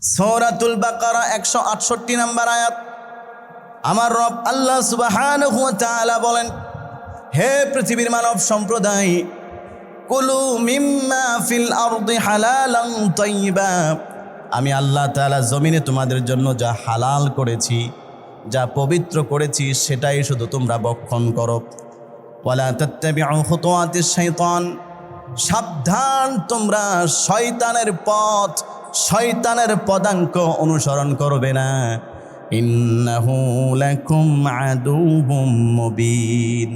সূরাতুল বাকারা 168 নম্বর আয়াত। আমার রব আল্লাহ সুবহানাহু ওয়া তাআলা বলেন, হে পৃথিবীর মানব সম্প্রদায়, কুলু মিম্মা ফিল আরদি হালালান তাইয়্যিবা, আমি আল্লাহ তাআলা জমিনে তোমাদের জন্য যা হালাল করেছি, যা পবিত্র করেছি, সেটাই শুধু তোমরা ভক্ষণ করো। ওয়ালা তাত্তাবিউ খুতুওয়াতিশ শাইতান, সাবধান তোমরা শয়তানের পথ, শয়তানের পদাঙ্ক অনুসরণ করবে না। ইন্নাহু লাকুম আদুউম মুবিন,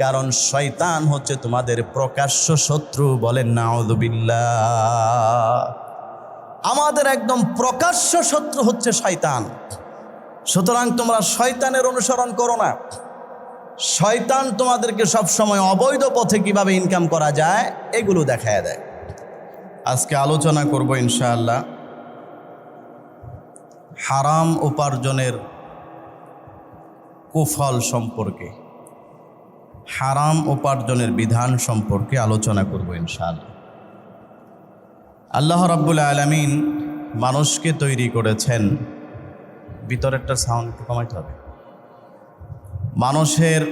কারণ শয়তান হচ্ছে তোমাদের প্রকাশ্য শত্রু। বলেন নাউযুবিল্লাহ। আমাদের একদম প্রকাশ্য শত্রু হচ্ছে শয়তান। সুতরাং তোমরা শয়তানের অনুসরণ করো না। শয়তান তোমাদেরকে সবসময় অবৈধ পথে কিভাবে ইনকাম করা যায় এগুলো দেখায় দেয়। আজকে আলোচনা করব ইনশাআল্লাহ হারাম উপার্জনের কুফল সম্পর্কে, হারাম উপার্জনের বিধান সম্পর্কে আলোচনা করব ইনশাআল্লাহ। আল্লাহ রাব্বুল আলামিন মানুষকে তৈরি করেছেন, ভিতরেরটা সাউন্ড একটু কমাইতে হবে। মানুষের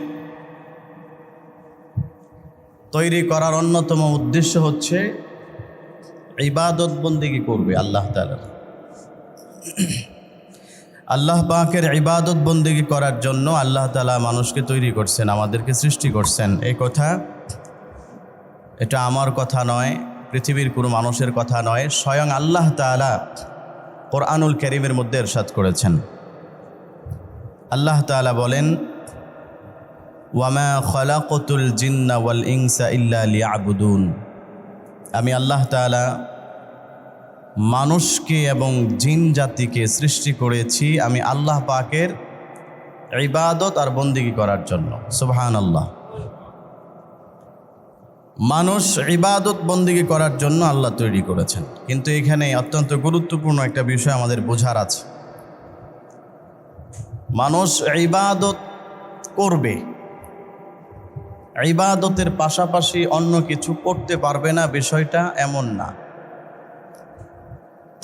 তৈরি করার অন্যতম উদ্দেশ্য হচ্ছে ইবাদত বন্দেগী করবে আল্লাহ তাআলার। আল্লাহ পাকের ইবাদত বন্দেগী করার জন্য আল্লাহ তাআলা মানুষকে তৈরি করছেন, আমাদেরকে সৃষ্টি করছেন। এই কথা, এটা আমার কথা নয়, পৃথিবীর কোনো মানুষের কথা নয়, স্বয়ং আল্লাহ তাআলা কোরআনুল কারীমের মধ্যে ইরশাদ করেছেন। আল্লাহ তাআলা বলেন, ওয়ামা খালাকতুল জিন্না ওয়াল ইনসা ইল্লা লিয়াবুদুন, আমি আল্লাহ তাআলা মানুষকে এবং জিন জাতিকে সৃষ্টি করেছি আমি আল্লাহ পাকের ইবাদত আর বন্দেগী করার জন্য। সুবহানাল্লাহ। মানুষ ইবাদত বন্দেগী করার জন্য আল্লাহ তৈরি করেছেন। কিন্তু এখানে অত্যন্ত গুরুত্বপূর্ণ একটা বিষয় আমাদের বোঝার আছে। মানুষ ইবাদত করবে, ইবাদতের পাশাপাশি অন্য কিছু করতে পারবে না, বিষয়টা এমন না।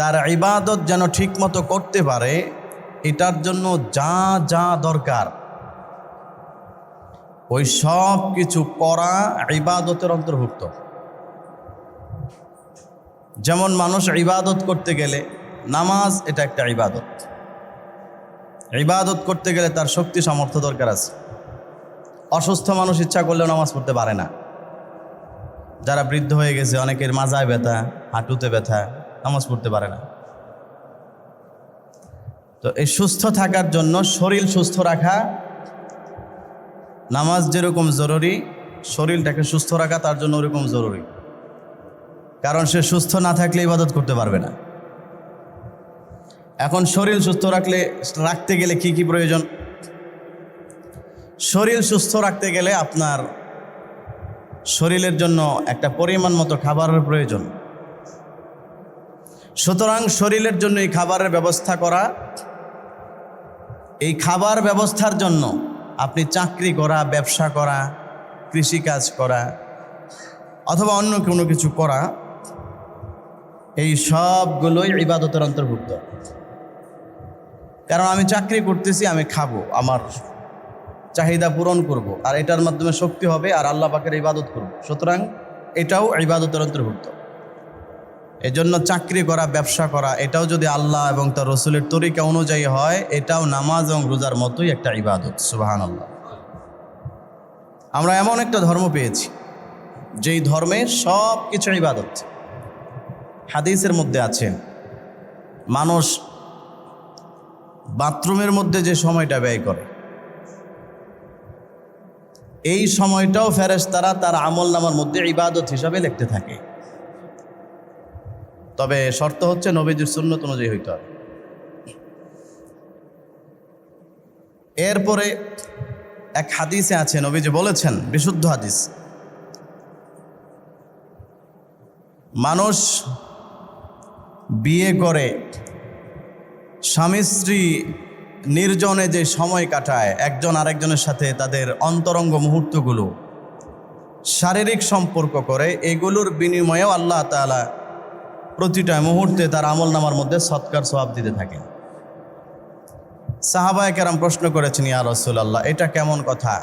তার ইবাদত যেন ঠিকমতো করতে পারে, এটার জন্য যা যা দরকার ওই সব কিছু করা ইবাদতের অন্তর্ভুক্ত। যেমন মানুষ ইবাদত করতে গেলে, নামাজ এটা একটা ইবাদত। ইবাদত করতে গেলে তার শক্তি সামর্থ্য দরকার আছে। অসুস্থ মানুষ ইচ্ছা করলেও নামাজ পড়তে পারে না। যারা বৃদ্ধ হয়ে গেছে, অনেকের মাজায় ব্যথা, হাঁটুতে ব্যথা, নামাজ পড়তে পারে না। তো এই সুস্থ থাকার জন্য, শরীর সুস্থ রাখা, নামাজ যেরকম জরুরি, শরীরটাকে সুস্থ রাখা তার জন্য ওরকম জরুরি। কারণ সে সুস্থ না থাকলে ইবাদত করতে পারবে না। এখন শরীর সুস্থ রাখতে গেলে কি কি প্রয়োজন? শরীর সুস্থ রাখতে গেলে আপনার শরীরের জন্য একটা পরিমাণ মতো খাবারের প্রয়োজন। সুতরাং শরীরের জন্য এই খাবারের ব্যবস্থা করা, এই খাবার ব্যবস্থার জন্য আপনি চাকরি করা, ব্যবসা করা, কৃষিকাজ করা অথবা অন্য কোনো কিছু করা, এই সবগুলোই ইবাদতের অন্তর্ভুক্ত। কারণ আমি চাকরি করতেছি, আমি খাবো, আমার চাহিদা পূরণ করব, আর এটার মাধ্যমে শক্তি হবে, আর আল্লাহ পাকের ইবাদত করব। সুতরাং এটাও ইবাদতের অন্তর্ভুক্ত। এজন্য চাকরি করা, ব্যবসা করা, এটাও যদি আল্লাহ এবং তার রসুলের তরিকা অনুযায়ী হয়, এটাও নামাজ এবং রোজার মতোই একটা ইবাদত। সুবহানাল্লাহ। আমরা এমন একটা ধর্ম পেয়েছি যেই ধর্মে সব কিছু ইবাদত। হাদিসের মধ্যে আছে, মানুষ বাথরুমের মধ্যে যে সময়টা ব্যয় করে, এই সময়টাও ফেরেশতারা তার আমল নামার মধ্যে ইবাদত হিসাবে লিখতে থাকে। তবে শর্ত হচ্ছে নবীজির সুন্নত অনুযায়ী হইতে হবে। এরপরে এক হাদিসে আছে, নবীজি বলেছেন, বিশুদ্ধ হাদিস, মানুষ বিয়ে করে স্বামী স্ত্রী নির্জনে যে সময় কাটায়, একজন আরেকজনের সাথে তাদের অন্তরঙ্গ মুহূর্তগুলো, শারীরিক সম্পর্ক করে, এগুলোর বিনিময়েও আল্লাহ তাআলা প্রতিটা মুহূর্তে তার আমল নামার মধ্যে সৎকার সওয়াব দিতে থাকেন। সাহাবায়ে কেরাম প্রশ্ন করেছেন, ইয়া রাসূলুল্লাহ, এটা কেমন কথা?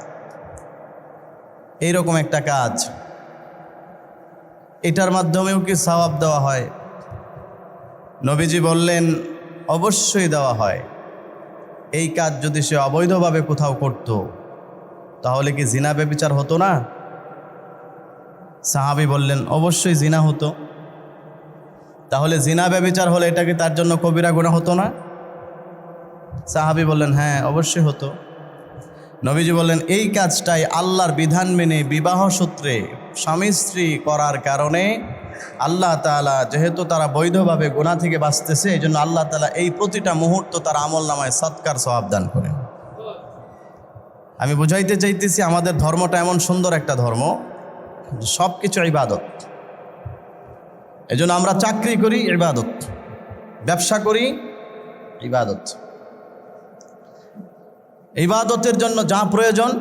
এইরকম একটা কাজ, এটার মাধ্যমেও কি সওয়াব দেওয়া হয়? নবীজি বললেন, অবশ্যই দেওয়া হয়। এই কাজ যদি সে অবৈধভাবে কোথাও করত, তাহলে কি জিনা ব্যভিচার হতো না? সাহাবী বললেন, অবশ্যই জিনা হতো। তাহলে জিনা ব্যভিচার হলে এটা কি তার জন্য কবিরা গুনাহ হতো না? সাহাবী বললেন, হ্যাঁ, অবশ্যই হতো। নবীজি বললেন, এই কাজটাই আল্লাহর বিধান মেনে বিবাহ সূত্রে স্বামী স্ত্রী করার কারণে আল্লাহ তাআলা, যেহেতু তারা বৈধভাবে গুনাহ থেকে বাঁচতেছে, এই জন্য আল্লাহ তাআলা এই প্রতিটা মুহূর্ত তার আমল নামায় সৎকার সওয়াব দান করেন। আমি বুঝাইতে চাইতেছি, আমাদের ধর্মটা এমন সুন্দর একটা ধর্ম, সব কিছু ইবাদত। এই জন্য আমরা চাকরি করি, ইবাদত; ব্যবসা করি, ইবাদত। ইবাদতের জন্য যা প্রয়োজন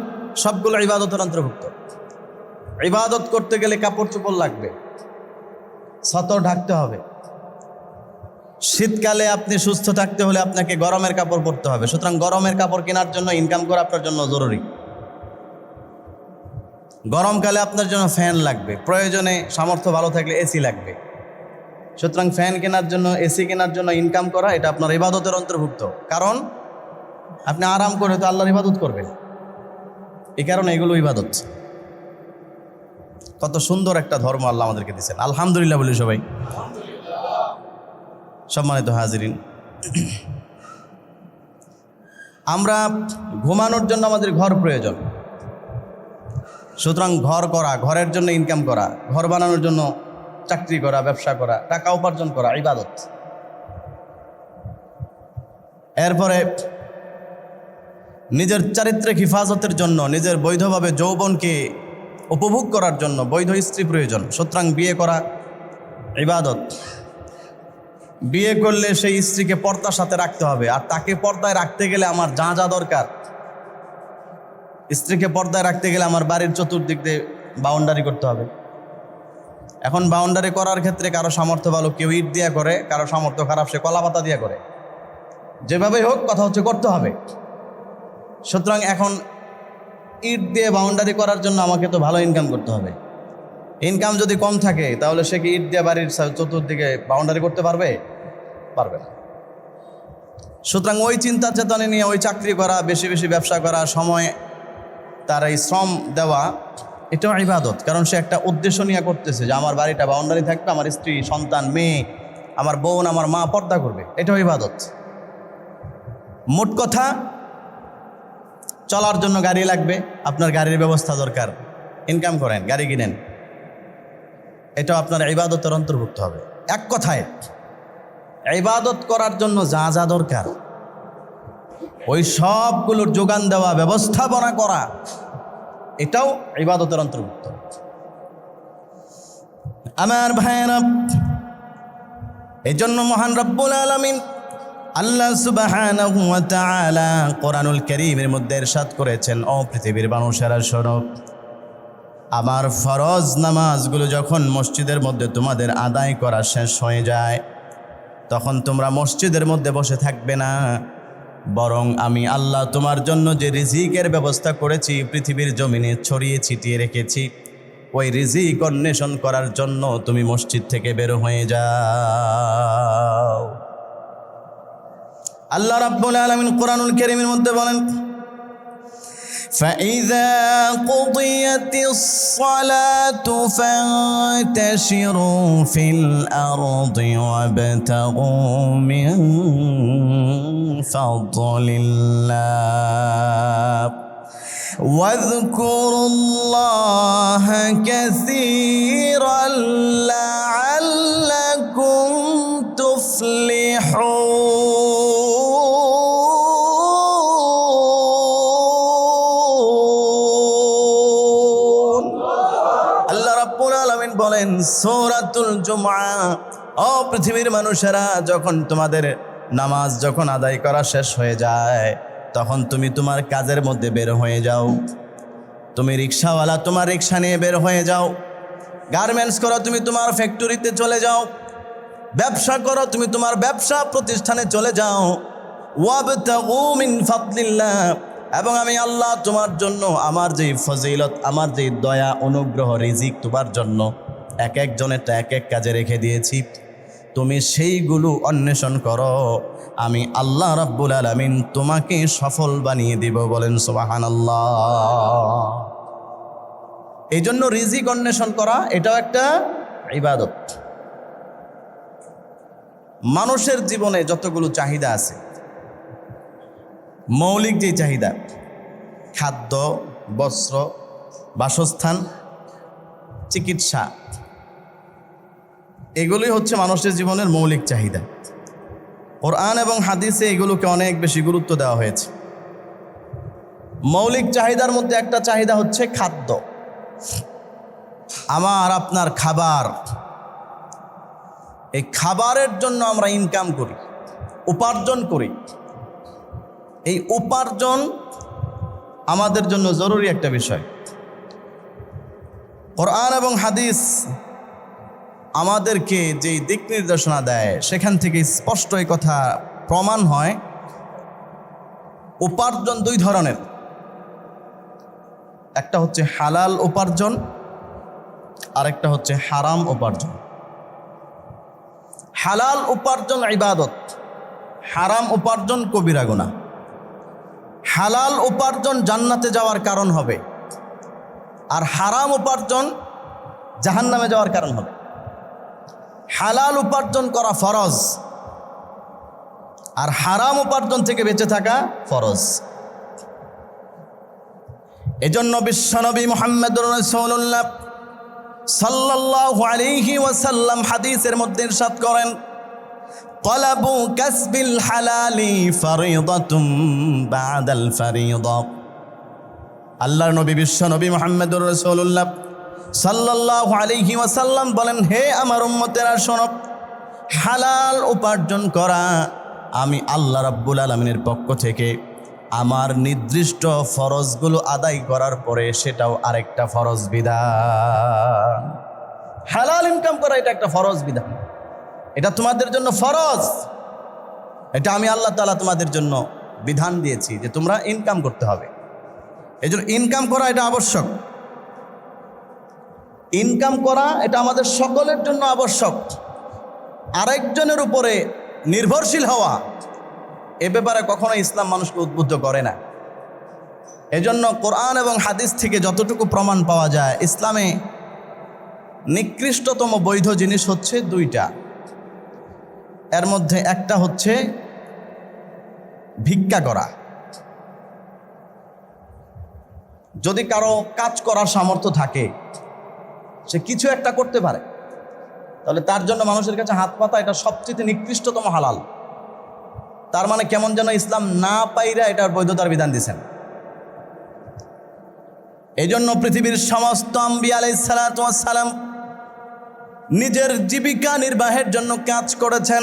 সবগুলো ইবাদতের অন্তর্ভুক্ত। ইবাদত করতে গেলে কাপড় চোপড় লাগবে, সতর ঢাকতে হবে। শীতকালে আপনি সুস্থ থাকতে হলে আপনাকে গরমের কাপড় পরতে হবে। সুতরাং গরমের কাপড় কেনার জন্য ইনকাম করা আপনার জন্য জরুরি। গরমকালে আপনার জন্য ফ্যান লাগবে, প্রয়োজনে সামর্থ্য ভালো থাকলে এসি লাগবে। সুতরাং ফ্যান কেনার জন্য, এসি কেনার জন্য ইনকাম করা, এটা আপনার ইবাদতের অন্তর্ভুক্ত। কারণ আপনি আরাম করে তো আল্লাহর ইবাদত করবেন, এই কারণে এগুলো ইবাদত। কত সুন্দর একটা ধর্ম আল্লাহ আমাদেরকে দিয়েছেন, আলহামদুলিল্লাহ বলি সবাই। সম্মানিত হাজিরিন, আমরা ঘুমানোর জন্য আমাদের ঘর প্রয়োজন। সুতরাং ঘর করা, ঘরের জন্য ইনকাম করা, ঘর বানানোর জন্য চাকরি করা, ব্যবসা করা, টাকা উপার্জন করা ইবাদত। এরপরে নিজের চারিত্রিক হিফাজতের জন্য, নিজের বৈধভাবে যৌবনকে উপভোগ করার জন্য বৈধ স্ত্রী প্রয়োজন। সুতরাং বিয়ে করা ইবাদত। বিয়ে করলে সেই স্ত্রীকে পর্দার সাথে রাখতে হবে, আর তাকে পর্দায় রাখতে গেলে আমার যা যা দরকার, স্ত্রীকে পর্দায় রাখতে গেলে আমার বাড়ির চতুর্দিক দিয়ে বাউন্ডারি করতে হবে। এখন বাউন্ডারি করার ক্ষেত্রে কারো সামর্থ্য ভালো, কেউ ইট দিয়া করে, কারো সামর্থ্য খারাপ, সে কলা পাতা দিয়া করে। যেভাবেই হোক, কথা হচ্ছে করতে হবে। সুতরাং এখন ইট দিয়ে বাউন্ডারি করার জন্য আমাকে তো ভালো ইনকাম করতে হবে। ইনকাম যদি কম থাকে, তাহলে সে কি ইট দিয়ে বাড়ির চতুর্দিকে বাউন্ডারি করতে পারবে? পারবে না। সুতরাং ওই চিন্তা চেতনা নিয়ে ওই চাকরি করা, বেশি বেশি ব্যবসা করা, সময় তার এই শ্রম দেওয়া, এটাও ইবাদত। কারণ সে একটা উদ্দেশ্য নিয়ে করতেছে যে আমার বাড়িটা বাউন্ডারি থাকবে, আমার স্ত্রী, সন্তান, মেয়ে, আমার বোন, আমার মা পর্দা করবে, এটাও ইবাদত। মোট কথা, চলার জন্য গাড়ি লাগবে, আপনার গাড়ির ব্যবস্থা দরকার, ইনকাম করেন, গাড়ি কিনেন, এটাও আপনার ইবাদতের অন্তর্ভুক্ত হবে। এক কথায়, ইবাদত করার জন্য যা যা দরকার ওই সবগুলোর যোগান দেওয়া, ব্যবস্থাপনা করা, এটাও ইবাদতের অন্তর্ভুক্ত। আমার ভাইয়েরা, এই জন্য মহান রব্বুল আলামিন আল্লাহ সুবহানাহু ওয়া তাআলা কোরআনুল কারীমের মধ্যে ইরশাদ করেছেন, ও পৃথিবীর মানুষেরা শোনো, আমার ফরজ নামাজগুলো যখন মসজিদের মধ্যে তোমাদের আদায় করা শেষ হয়ে যায়, তখন তোমরা মসজিদের মধ্যে বসে থাকবে না, বরং আমি আল্লাহ তোমার জন্য যে রিজিকের ব্যবস্থা করেছি, পৃথিবীর জমিনে ছড়িয়ে ছিটিয়ে রেখেছি, ওই রিজিক অন্বেষণ করার জন্য তুমি মসজিদ থেকে বের হয়ে যাও। আল্লাহ রাব্বুল আলামিন কোরআনুল কারীমের মধ্যে বলেন, فَإِذَا قُضِيَتِ الصَّلَاةُ فَانتَشِرُوا فِي الْأَرْضِ وَابْتَغُوا مِنْ فَضْلِ اللَّهِ وَاذْكُرُوا اللَّهَ كَثِيرًا لَعَلَّكُمْ تُفْلِحُونَ। বলেন সূরাতুল জুমআ, ও পৃথিবীর মানুষেরা, যখন তোমাদের নামাজ যখন আদায় করা শেষ হয়ে যায়, তখন তুমি তোমার কাজের মধ্যে বের হয়ে যাও। তুমি রিক্সাওয়ালা, তোমার রিক্সা নিয়ে বের হয়ে যাও। গার্মেন্টস করো, তুমি তোমার ফ্যাক্টরিতে চলে যাও। ব্যবসা করো, তুমি তোমার ব্যবসা প্রতিষ্ঠানে চলে যাও। ওয়াবতাগু মিন ফাদলিল্লাহ, এবং আমি আল্লাহ তোমার জন্য আমার যে ফজিলত, আমার যে দয়া অনুগ্রহ রিজিক তোমার জন্য এক একজনেরটা এক এক কাজে রেখে দিয়েছি, তুমি সেইগুলো অন্বেষণ করো, আমি আল্লাহ রাব্বুল আলামিন তোমাকে সফল বানিয়ে দিব। বলেন সুবহানাল্লাহ। এই জন্য রিজিক অন্বেষণ করা এটাও একটা ইবাদত। মানুষের জীবনে যতগুলো চাহিদা আছে, মৌলিক যে চাহিদা, খাদ্য, বস্ত্র, বাসস্থান, চিকিৎসা, এগুলোই হচ্ছে মানুষের জীবনের মৌলিক চাহিদা। কোরআন এবং হাদিসে এগুলোকে অনেক বেশি গুরুত্ব দেওয়া হয়েছে। মৌলিক চাহিদার মধ্যে একটা চাহিদা হচ্ছে খাদ্য। আমার আপনার খাবার, এই খাবারের জন্য আমরা ইনকাম করি, উপার্জন করি। এই উপার্জন আমাদের জন্য জরুরি একটা বিষয়। কোরআন এবং হাদিস আমাদেরকে যেই দিক নির্দেশনা দেয়, সেখান থেকে স্পষ্ট এই কথা প্রমাণ হয়, উপার্জন দুই ধরনের। একটা হচ্ছে হালাল উপার্জন, আরেকটা হচ্ছে হারাম উপার্জন। হালাল উপার্জন ইবাদত, হারাম উপার্জন কবিরা গুনাহ। হালাল উপার্জন জান্নাতে যাওয়ার কারণ হবে, আর হারাম উপার্জন জাহান্নামে যাওয়ার কারণ হবে। হালাল উপার্জন করা ফরজ, আর হারাম উপার্জন থেকে বেঁচে থাকা ফরজ। এজন্য বিশ্বনবী মুহাম্মদুর রাসূলুল্লাহ সাল্লাল্লাহু আলাইহি ওয়াসাল্লাম হাদিসের মধ্যে ইরশাদ করেন, তালাবু কাসবিল হালালি ফরিদাতুম বাদাল ফরিদা। আল্লাহর নবী বিশ্বনবী মুহাম্মদুর রাসূলুল্লাহ সাল্লাল্লাহু আলাইহি ওয়াসাল্লাম বলেন, হে আমার উম্মতেরা শোনো, হালাল উপার্জন করা আমি আল্লাহ রাব্বুল আলামিনের পক্ষ থেকে আমার নির্দিষ্ট ফরজগুলো আদায় করার পরে সেটাও আরেকটা ফরজ বিধান। হালাল ইনকাম করা এটা একটা ফরজ বিধান, এটা তোমাদের জন্য ফরজ। এটা আমি আল্লাহ তাআলা তোমাদের জন্য বিধান দিয়েছি যে তোমরা ইনকাম করতে হবে। এই জন্য ইনকাম করা এটা আবশ্যক। ইনকাম করা এটা আমাদের সকলের জন্য আবশ্যক। আরেকজনের উপরে নির্ভরশীল হওয়া, এ ব্যাপারে কখনো ইসলাম মানুষকে উদ্বুদ্ধ করে না। এজন্য কোরআন এবং হাদিস থেকে যতটুকু প্রমাণ পাওয়া যায়, ইসলামে নিকৃষ্টতম বৈধ জিনিস হচ্ছে দুইটা। এর মধ্যে একটা হচ্ছে ভিক্ষা করা। যদি কারো কাজ করার সামর্থ্য থাকে, সে কিছু একটা করতে পারে, তাহলে তার জন্য মানুষের কাছে হাত পাতা এটা সবচেয়ে নিকৃষ্টতম হালাল। তার মানে কেমন যেন ইসলাম না পাইরা এটার বৈধতার বিধান দিয়েছেন। এই জন্য পৃথিবীর সমস্ত আম্বিয়া আলাইহিস সালাতু ওয়াস সালাম নিজের জীবিকা নির্বাহের জন্য কাজ করেছেন।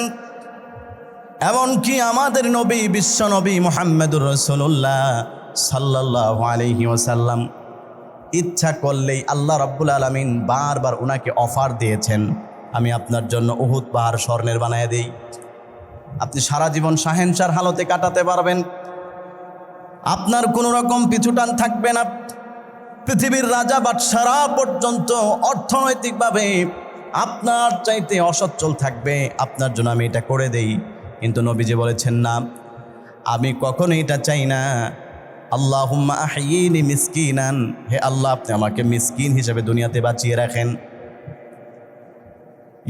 এমনকি আমাদের নবী বিশ্ব নবী মুহাম্মদুর রাসূলুল্লাহ সাল্লাল্লাহু আলাইহি ওয়াসাল্লাম ইচ্ছা করলেই আল্লাহ রাব্বুল আলামিন বারবার ওনাকে অফার দিয়েছেন, আমি আপনার জন্য উহুদ পাহাড় স্বর্ণের বানায় দেই, আপনি সারা জীবন শাহেনশার হালতে কাটাতে পারবেন, আপনার কোনো রকম পিছুটান থাকবে না। পৃথিবীর রাজা বাদশারা পর্যন্ত অর্থনৈতিকভাবে আপনার চাইতে অসচ্ছল থাকবে, আপনার জন্য আমি এটা করে দেই। কিন্তু নবীজি বলেছেন, না, আমি কখনো এটা চাই না। আল্লাহুম্মা আহয়িনি মিসকিনান, হে আল্লাহ আপনি আমাকে মিসকিন হিসেবে দুনিয়াতে বাঁচিয়ে রাখেন।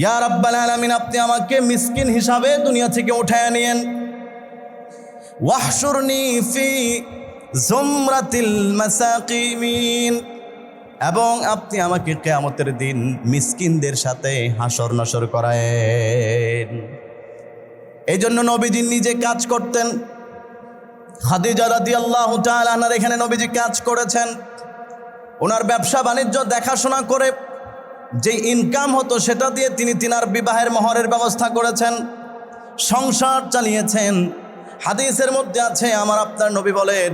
ইয়া রাব্বাল আলামিন, আপনি আমাকে মিসকিন হিসাবে দুনিয়া থেকে উঠায় নিয়েন। ওয়াহশুরনি ফি জুমরাতিল মাসাকিমিন, এবং আপনি আমাকে কিয়ামতের দিন মিসকিনদের সাথে হাসর নাসর করায়েন। এই জন্য নবীজি নিজে কাজ করতেন। খাদিজা রাদিয়াল্লাহু তাআলা আনহার এখানে নবীজি কাজ করেছেন। ওনার ব্যবসা বাণিজ্য দেখাশোনা করে যে ইনকাম হতো সেটা দিয়ে তিনি তিনার বিবাহের মহরের ব্যবস্থা করেছেন, সংসার চালিয়েছেন। হাদিসের মধ্যে আছে, আমার আপনার নবী বলেন,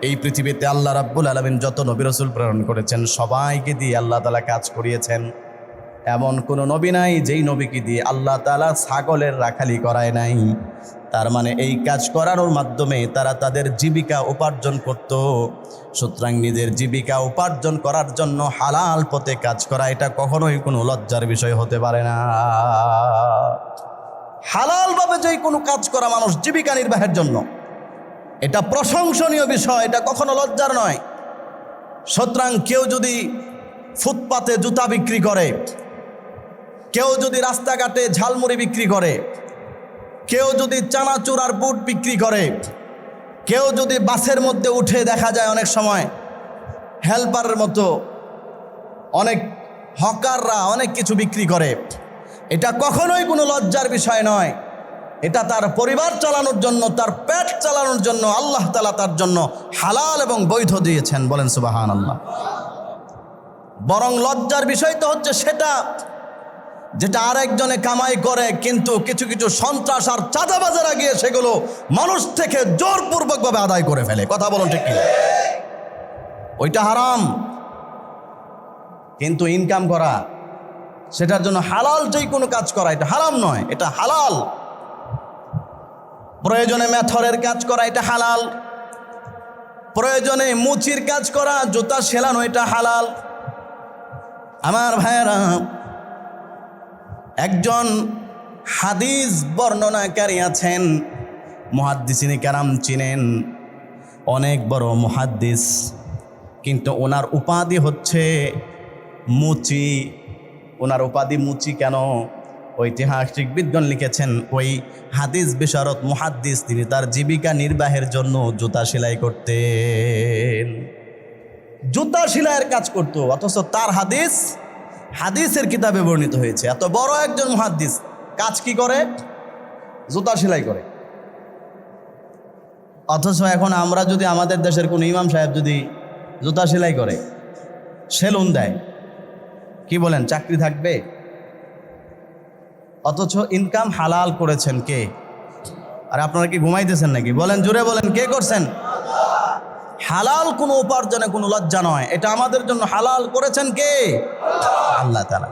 এই পৃথিবীতে আল্লাহ রাব্বুল আলামিন যত নবী রাসূল প্রেরণ করেছেন সবাইকে দিয়ে আল্লাহ তাআলা কাজ করিয়েছেন। এমন কোনো নবী নাই যেই নবীকে দিয়ে আল্লাহ তাআলা ছাগলের রাখালি করায় নাই। তার মানে এই কাজ করানোর মাধ্যমে তারা তাদের জীবিকা উপার্জন করত। সুতরাং নিজের জীবিকা উপার্জন করার জন্য হালাল পথে কাজ করা এটা কখনোই কোনো লজ্জার বিষয় হতে পারে না। হালালভাবে যে কোনো কাজ করা মানুষ জীবিকা নির্বাহের জন্য, এটা প্রশংসনীয় বিষয়, এটা কখনো লজ্জার নয়। সুতরাং কেউ যদি ফুটপাতে জুতা বিক্রি করে, কেউ যদি রাস্তাঘাটে ঝালমুড়ি বিক্রি করে, কেউ যদি চানাচুর আর বুট বিক্রি করে, কেউ যদি বাসের মধ্যে উঠে দেখা যায় অনেক সময় হেল্পারের মতো অনেক হকাররা অনেক কিছু বিক্রি করে, এটা কখনোই কোনো লজ্জার বিষয় নয়। এটা তার পরিবার চালানোর জন্য, তার পেট চালানোর জন্য আল্লাহ তাআলা তার জন্য হালাল এবং বৈধ দিয়েছেন। বলেন সুবহানাল্লাহ। বরং লজ্জার বিষয় তো হচ্ছে সেটা যেটা আরেকজনে কামাই করে, কিন্তু কিছু কিছু সন্ত্রাস আর চাঁদাবাজারা গিয়ে সেগুলো মানুষ থেকে জোরপূর্বকভাবে আদায় করে ফেলে। কথা বলুন ঠিক কিনা? ওইটা হারাম। কিন্তু ইনকাম করা, সেটার জন্য হালাল যেই কোনো কাজ করা এটা হারাম নয়, এটা হালাল। প্রয়োজনে মেথরের কাজ করা এটা হালাল, প্রয়োজনে মুচির কাজ করা, জুতা সেলানো এটা হালাল। আমার ভাইয়েরা, একজন হাদিস বর্ণনাকারী আছেন, মুহাদ্দিসিনে কেরাম চিনেন, অনেক বড় মুহাদ্দিস, কিন্তু ওনার উপাধি হচ্ছে মুচি। ওনার উপাধি মুচি কেন? ঐতিহাসিক বিদ্বান লিখেছেন, ওই হাদিস বিশারদ মুহাদ্দিস তিনি তার জীবিকা নির্বাহের জন্য জুতা সেলাই করতেন, জুতা সেলাইয়ের কাজ করতো। অথচ তার হাদিসের কিতাবে বর্ণিত হয়েছে এত বড় একজন মুহাদ্দিস কাজ কি করে? জুতা সেলাই করে। অথচ এখন আমরা যদি আমাদের দেশের কোনো ইমাম সাহেব যদি জুতা সেলাই করে, সেলুন দেয়, কি বলেন চাকরি থাকবে? অথচ ইনকাম হালাল করেছেন কে? আর আপনারা কি ঘুমাইতেছেন নাকি? বলেন, জোরে বলেন, কে করছেন? হালাল কোনো উপার্জনে কোনো লজ্জা নয়, এটা আমাদের জন্য হালাল করেছেন কে? আল্লাহ তাআলা।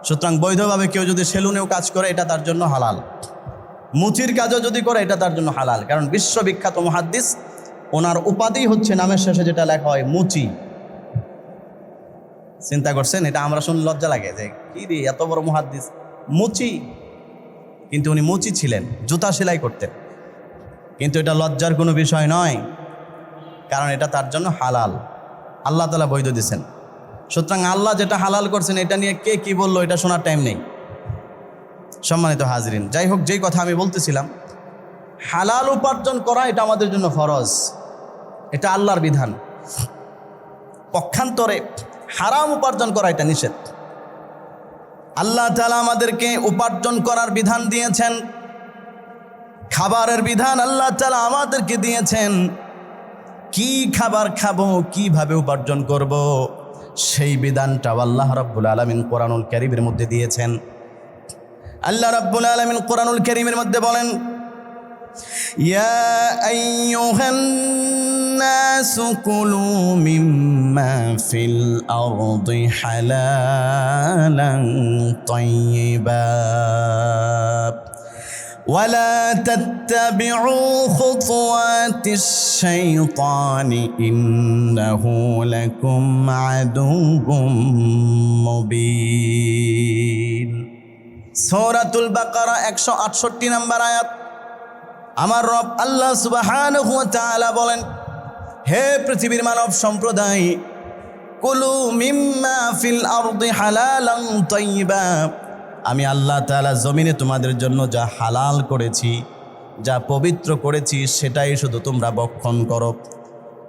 সুতরাং বৈধভাবে কেউ যদি সেলুনেও কাজ করে এটা তার জন্য হালাল, মুচির কাজও যদি করে এটা তার জন্য হালাল। কারণ বিশ্ববিখ্যাত মুহাদ্দিস, ওনার উপাধি হচ্ছে নামের শেষে যেটা লেখা হয় মুচি। চিন্তা করছেন? এটা আমরা শুনলে লজ্জা লাগে যে কি রে এত বড় মুহাদ্দিস মুচি, কিন্তু উনি মুচি ছিলেন, জুতা সেলাই করতেন। কিন্তু এটা লজ্জার কোনো বিষয় নয়, কারণ এটা তার জন্য হালাল, আল্লাহ তাআলা বৈধ দিয়েছেন। সুতরাং আল্লাহ যেটা হালাল করছেন এটা নিয়ে কে কি বললো এটা শোনার টাইম নেই। সম্মানিত হাজরিন, যাই হোক, যেই কথা আমি বলতেছিলাম, হালাল উপার্জন করা এটা আমাদের জন্য ফরজ, এটা আল্লাহর বিধান। পক্ষান্তরে হারাম উপার্জন করা এটা নিষেধ। আল্লাহ তাআলা আমাদেরকে উপার্জন করার বিধান দিয়েছেন, খাবারের বিধান আল্লাহ তাআলা আমাদেরকে দিয়েছেন। কি খাবার খাবো, কিভাবে উপার্জন করব, সেই বিধানটা আল্লাহ রাব্বুল আলামিন কোরআনুল কারীমের মধ্যে দিয়েছেন। আল্লাহ রাব্বুল আলামিন কোরআনুল কারীমের মধ্যে বলেন, ইয়া আইয়ুহান নাসু কুলু মিম্মা ফিল আরদি হালালান তাইয়্যিবা ওয়ালা তাত্তাবিউ খুতুওয়াতিশ শাইতানি ইন্নাহু লাকুম আদুউম মুবিন। সূরাতুল বাকারা 168 নম্বর আয়াত। আমার রব আল্লাহ সুবহানাহু ওয়া তাআলা বলেন, হে পৃথিবীর মানব সম্প্রদায়, কুলু মিম্মা ফিল আরদি হালালান তাইয়্যিবা, আমি আল্লাহ তাআলা জমিনে তোমাদের জন্য যা হালাল করেছি, যা পবিত্র করেছি, সেটাই শুধু তোমরা ভক্ষণ করো।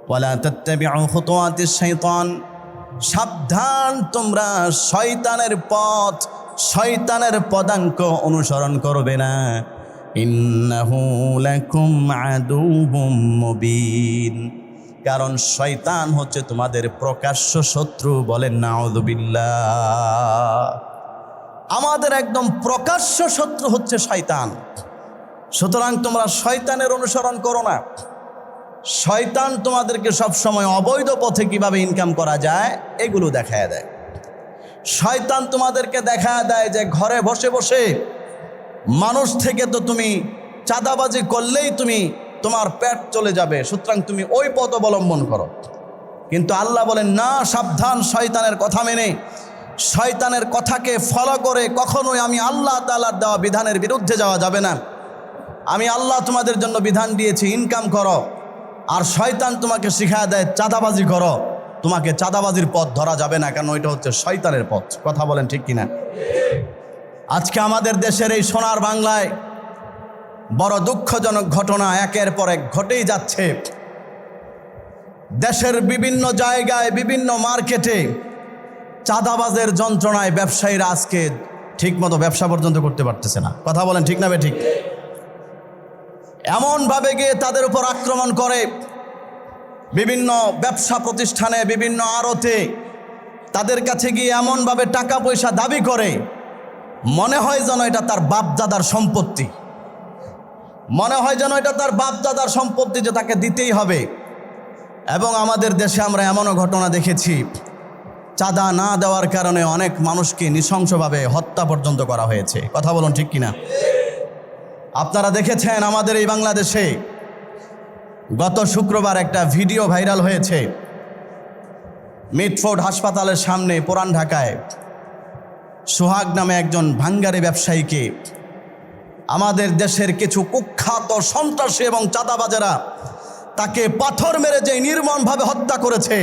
ওয়ালা তাত্তাবিউ খুতুওয়াতিশ শাইতান, সাবধান তোমরা শয়তানের পথ, শয়তানের পদাঙ্ক অনুসরণ করবে না। ইন্নাহু লাকুম আদুউম মুবিন, কারণ শয়তান হচ্ছে তোমাদের প্রকাশ্য শত্রু। বলেন নাউযুবিল্লাহ। আমাদের একদম প্রকাশ্য শত্রু হচ্ছে শয়তান। সুতরাং তোমরা শয়তানের অনুসরণ করো না। শয়তান তোমাদেরকে সবসময় অবৈধ পথে কিভাবে ইনকাম করা যায় এগুলো দেখায় দেয়। শয়তান তোমাদেরকে দেখা দেয় যে ঘরে বসে বসে মানুষ থেকে তো তুমি চাঁদাবাজি করলেই তোমার পেট চলে যাবে, সুতরাং তুমি ওই পথ অবলম্বন করো। কিন্তু আল্লাহ বলেন না, সাবধান, শয়তানের কথা মেনে শয়তানের কথাকে ফলো করে কখনোই আমি আল্লাহ তাআলার দেওয়া বিধানের বিরুদ্ধে যাওয়া যাবে না। আমি আল্লাহ তোমাদের জন্য বিধান দিয়েছি ইনকাম করো, আর শয়তান তোমাকে শিখায় দেয় চাঁদাবাজি করো, তোমাকে চাঁদাবাজির পথ ধরা যাবে না, কারণ ওইটা হচ্ছে শয়তানের পথ। কথা বলেন ঠিক কিনা? আজকে আমাদের দেশের এই সোনার বাংলায় বড় দুঃখজনক ঘটনা একের পর এক ঘটেই যাচ্ছে। দেশের বিভিন্ন জায়গায় বিভিন্ন মার্কেটে চাঁদাবাজের যন্ত্রণায় ব্যবসায়ীরা আজকে ঠিকমতো ব্যবসা পর্যন্ত করতে পারতেছে না। কথা বলেন ঠিক না বেঠিক? এমনভাবে গিয়ে তাদের উপর আক্রমণ করে, বিভিন্ন ব্যবসা প্রতিষ্ঠানে বিভিন্ন আড়তে তাদের কাছে গিয়ে এমনভাবে টাকা পয়সা দাবি করে, মনে হয় যেন এটা তার বাপদাদার সম্পত্তি, মনে হয় যেন এটা তার বাপদাদার সম্পত্তি যে তাকে দিতেই হবে। এবং আমাদের দেশে আমরা এমনও ঘটনা দেখেছি, চাঁদা না দেওয়ার কারণে অনেক মানুষকে নৃশংসভাবে হত্যা পর্যন্ত করা হয়েছে। কথা বলুন ঠিক কিনা? আপনারা দেখেছেন আমাদের এই বাংলাদেশে গত শুক্রবার একটা ভিডিও ভাইরাল হয়েছে, মিটফোর্ড হাসপাতালের সামনে পুরান ঢাকায় সোহাগ নামে একজন ভাঙ্গারি ব্যবসায়ীকে আমাদের দেশের কিছু কুখ্যাত সন্ত্রাসী এবং চাঁদাবাজেরা তাকে পাথর মেরে যে নির্মমভাবে হত্যা করেছে,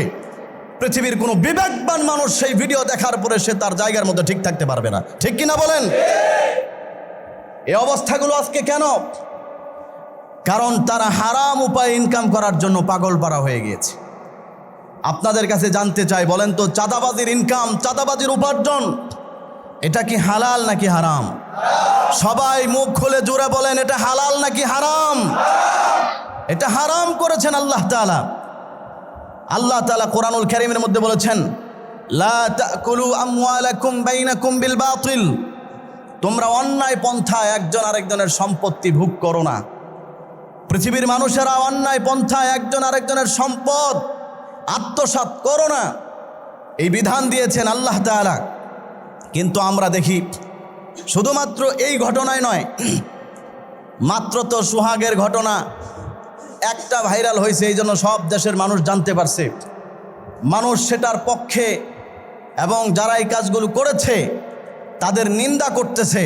পৃথিবীর কোনো বিবেকবান মানুষ সেই ভিডিও দেখার পরে সে তার জায়গার মধ্যে ঠিক থাকতে পারবে না। ঠিক কিনা বলেন? এই অবস্থাগুলো আজকে কেন? কারণ তারা হারাম উপায়ে ইনকাম করার জন্য পাগল পারা হয়ে গিয়েছে। আপনাদের কাছে জানতে চাই, বলেন তো, চাঁদাবাজির ইনকাম, চাঁদাবাজির উপার্জন, এটা কি হালাল নাকি হারাম? সবাই মুখ খুলে জোরে বলেন, এটা হালাল নাকি হারাম? এটা হারাম করেছেন আল্লাহ তাআলা। আল্লাহ তাআলা কোরআনুল কারীমের মধ্যে বলেছেন, লা তাকুলু আমওয়ালাকুম বাইনাকুম বিল বাতিল, তোমরা অন্যায় পন্থায় একজন আরেকজনের সম্পত্তি ভোগ করো না। পৃথিবীর মানুষেরা অন্যায় পন্থায় একজন আরেকজনের সম্পদ আত্মসাৎ করো না, এই বিধান দিয়েছেন আল্লাহ তাআলা। কিন্তু আমরা দেখি শুধুমাত্র এই ঘটনায় নয়, মাত্র তো সোহাগের ঘটনা একটা ভাইরাল হয়েছে, এই জন্য সব দেশের মানুষ জানতে পারছে, মানুষ সেটার পক্ষে এবং যারা এই কাজগুলো করেছে তাদের নিন্দা করতেছে।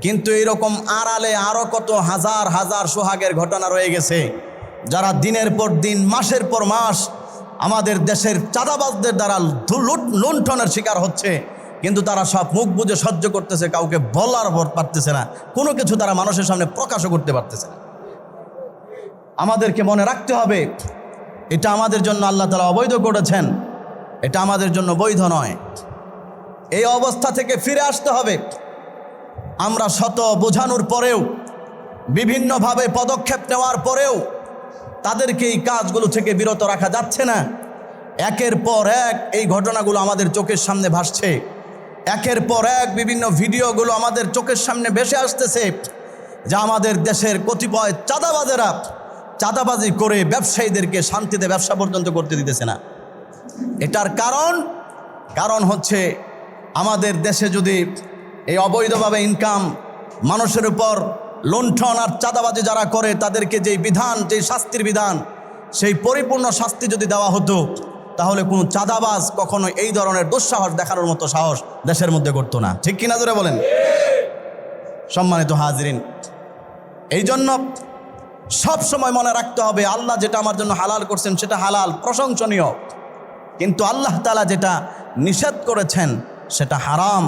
কিন্তু এরকম আড়ালে আরও কত হাজার হাজার সোহাগের ঘটনা রয়ে গেছে, যারা দিনের পর দিন মাসের পর মাস আমাদের দেশের চাঁদাবাজদের দ্বারা লুণ্ঠনের শিকার হচ্ছে, কিন্তু তারা সব মুখ বুজে সহ্য করতেছে, কাউকে বলার পারতেছে না, কোনো কিছু তারা মানুষের সামনে প্রকাশও করতে পারতেছে না। আমাদেরকে মনে রাখতে হবে, এটা আমাদের জন্য আল্লাহ তাআলা অবৈধ করেছেন, এটা আমাদের জন্য বৈধ নয়। এই অবস্থা থেকে ফিরে আসতে হবে। আমরা শত বোঝানোর পরেও, বিভিন্নভাবে পদক্ষেপ নেওয়ার পরেও তাদেরকে এই কাজগুলো থেকে বিরত রাখা যাচ্ছে না। একের পর এক এই ঘটনাগুলো আমাদের চোখের সামনে ভাসছে, একের পর এক বিভিন্ন ভিডিওগুলো আমাদের চোখের সামনে ভেসে আসতেছে, যা আমাদের দেশের কতিপয় চাঁদাবাজেরা চাঁদাবাজি করে ব্যবসায়ীদেরকে শান্তিতে ব্যবসা পর্যন্ত করতে দিতেছে না। এটার কারণ হচ্ছে আমাদের দেশে যদি এই অবৈধভাবে ইনকাম, মানুষের উপর লুণ্ঠন আর চাঁদাবাজি যারা করে তাদেরকে যেই বিধান, যেই শাস্তির বিধান, সেই পরিপূর্ণ শাস্তি যদি দেওয়া হতো, তাহলে কোনো চাঁদাবাজ কখনো এই ধরনের দুঃসাহস দেখানোর মতো সাহস দেশের মধ্যে করতো না। ঠিক কিনা জোরে বলেন? সম্মানিত হাজিরিন, এই জন্য সব সময় মনে রাখতে হবে, আল্লাহ যেটা আমার জন্য হালাল করছেন সেটা হালাল, প্রশংসনীয়, কিন্তু আল্লাহ তাআলা যেটা নিষেধ করেছেন সেটা হারাম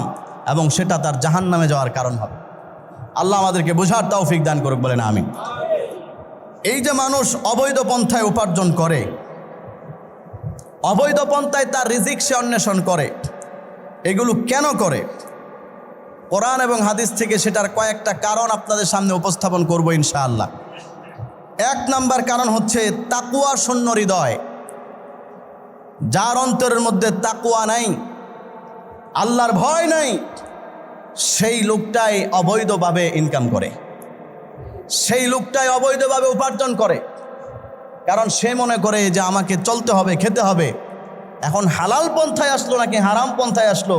এবং সেটা তার জাহান্নামে যাওয়ার কারণ হবে। আল্লাহ আমাদেরকে বোঝার তৌফিক দান করুক, বলেন আমিন। এই যে মানুষ অবৈধ পন্থায় উপার্জন করে, অবৈধ পন্থায় তার রিজিক সে অন্বেষণ করে, এগুলো কেন করে? কোরআন এবং হাদিস থেকে সেটার কয়েকটা কারণ আপনাদের সামনে উপস্থাপন করব ইনশাআল্লাহ। এক নাম্বার কারণ হচ্ছে তাকওয়া শূন্য হৃদয়। যার অন্তরের মধ্যে তাকওয়া নাই, আল্লাহর ভয় নাই, সেই লোকটাই অবৈধভাবে ইনকাম করে, সেই লোকটাই অবৈধভাবে উপার্জন করে। কারণ সে মনে করে যে আমাকে চলতে হবে, খেতে হবে, এখন হালাল পন্থায় আসলো নাকি হারাম পন্থায় আসলো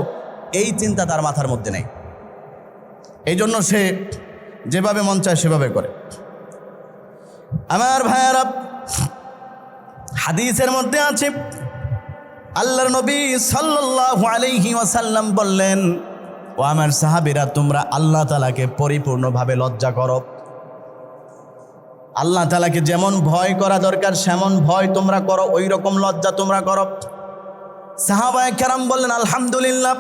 এই চিন্তা তার মাথার মধ্যে নেই। এই জন্য সে যেভাবে মন চায় সেভাবে করে। আমার ভাইয়ারা, হাদিসের মধ্যে আছে আল্লাহর নবী সাল্লাল্লাহু আলাইহি ওয়াসাল্লাম বললেন, ও আমার সাহাবীরা, তোমরা আল্লাহ তাআলাকে পরিপূর্ণভাবে লজ্জা করো। আল্লাহ তাআলাকে যেমন ভয় করা দরকার সেমন ভয় তোমরা করো, ওই রকম লজ্জা তোমরা করো। সাহাবায়ে কেরাম বললেন, আলহামদুলিল্লাহ,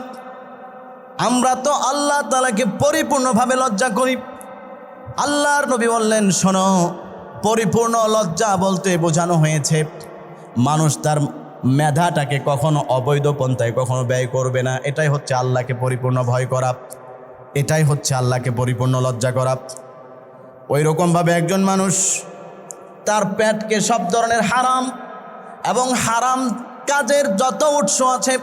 আমরা তো আল্লাহ তাআলাকে পরিপূর্ণভাবে লজ্জা করি। আল্লাহর নবী বললেন, শোনো, পরিপূর্ণ লজ্জা বলতে বোঝানো হয়েছে মানুষ তার মেধাটাকে কখনো অবৈধ পন্থায় কখনো ব্যয় করবে না। এটাই হচ্ছে আল্লাহকে পরিপূর্ণ ভয় করা, এটাই হচ্ছে আল্লাহকে পরিপূর্ণ লজ্জা করা। ওই রকমভাবে একজন মানুষ তার পেটকে সব ধরনের হারাম এবং হারাম কাজের যত উৎস আছে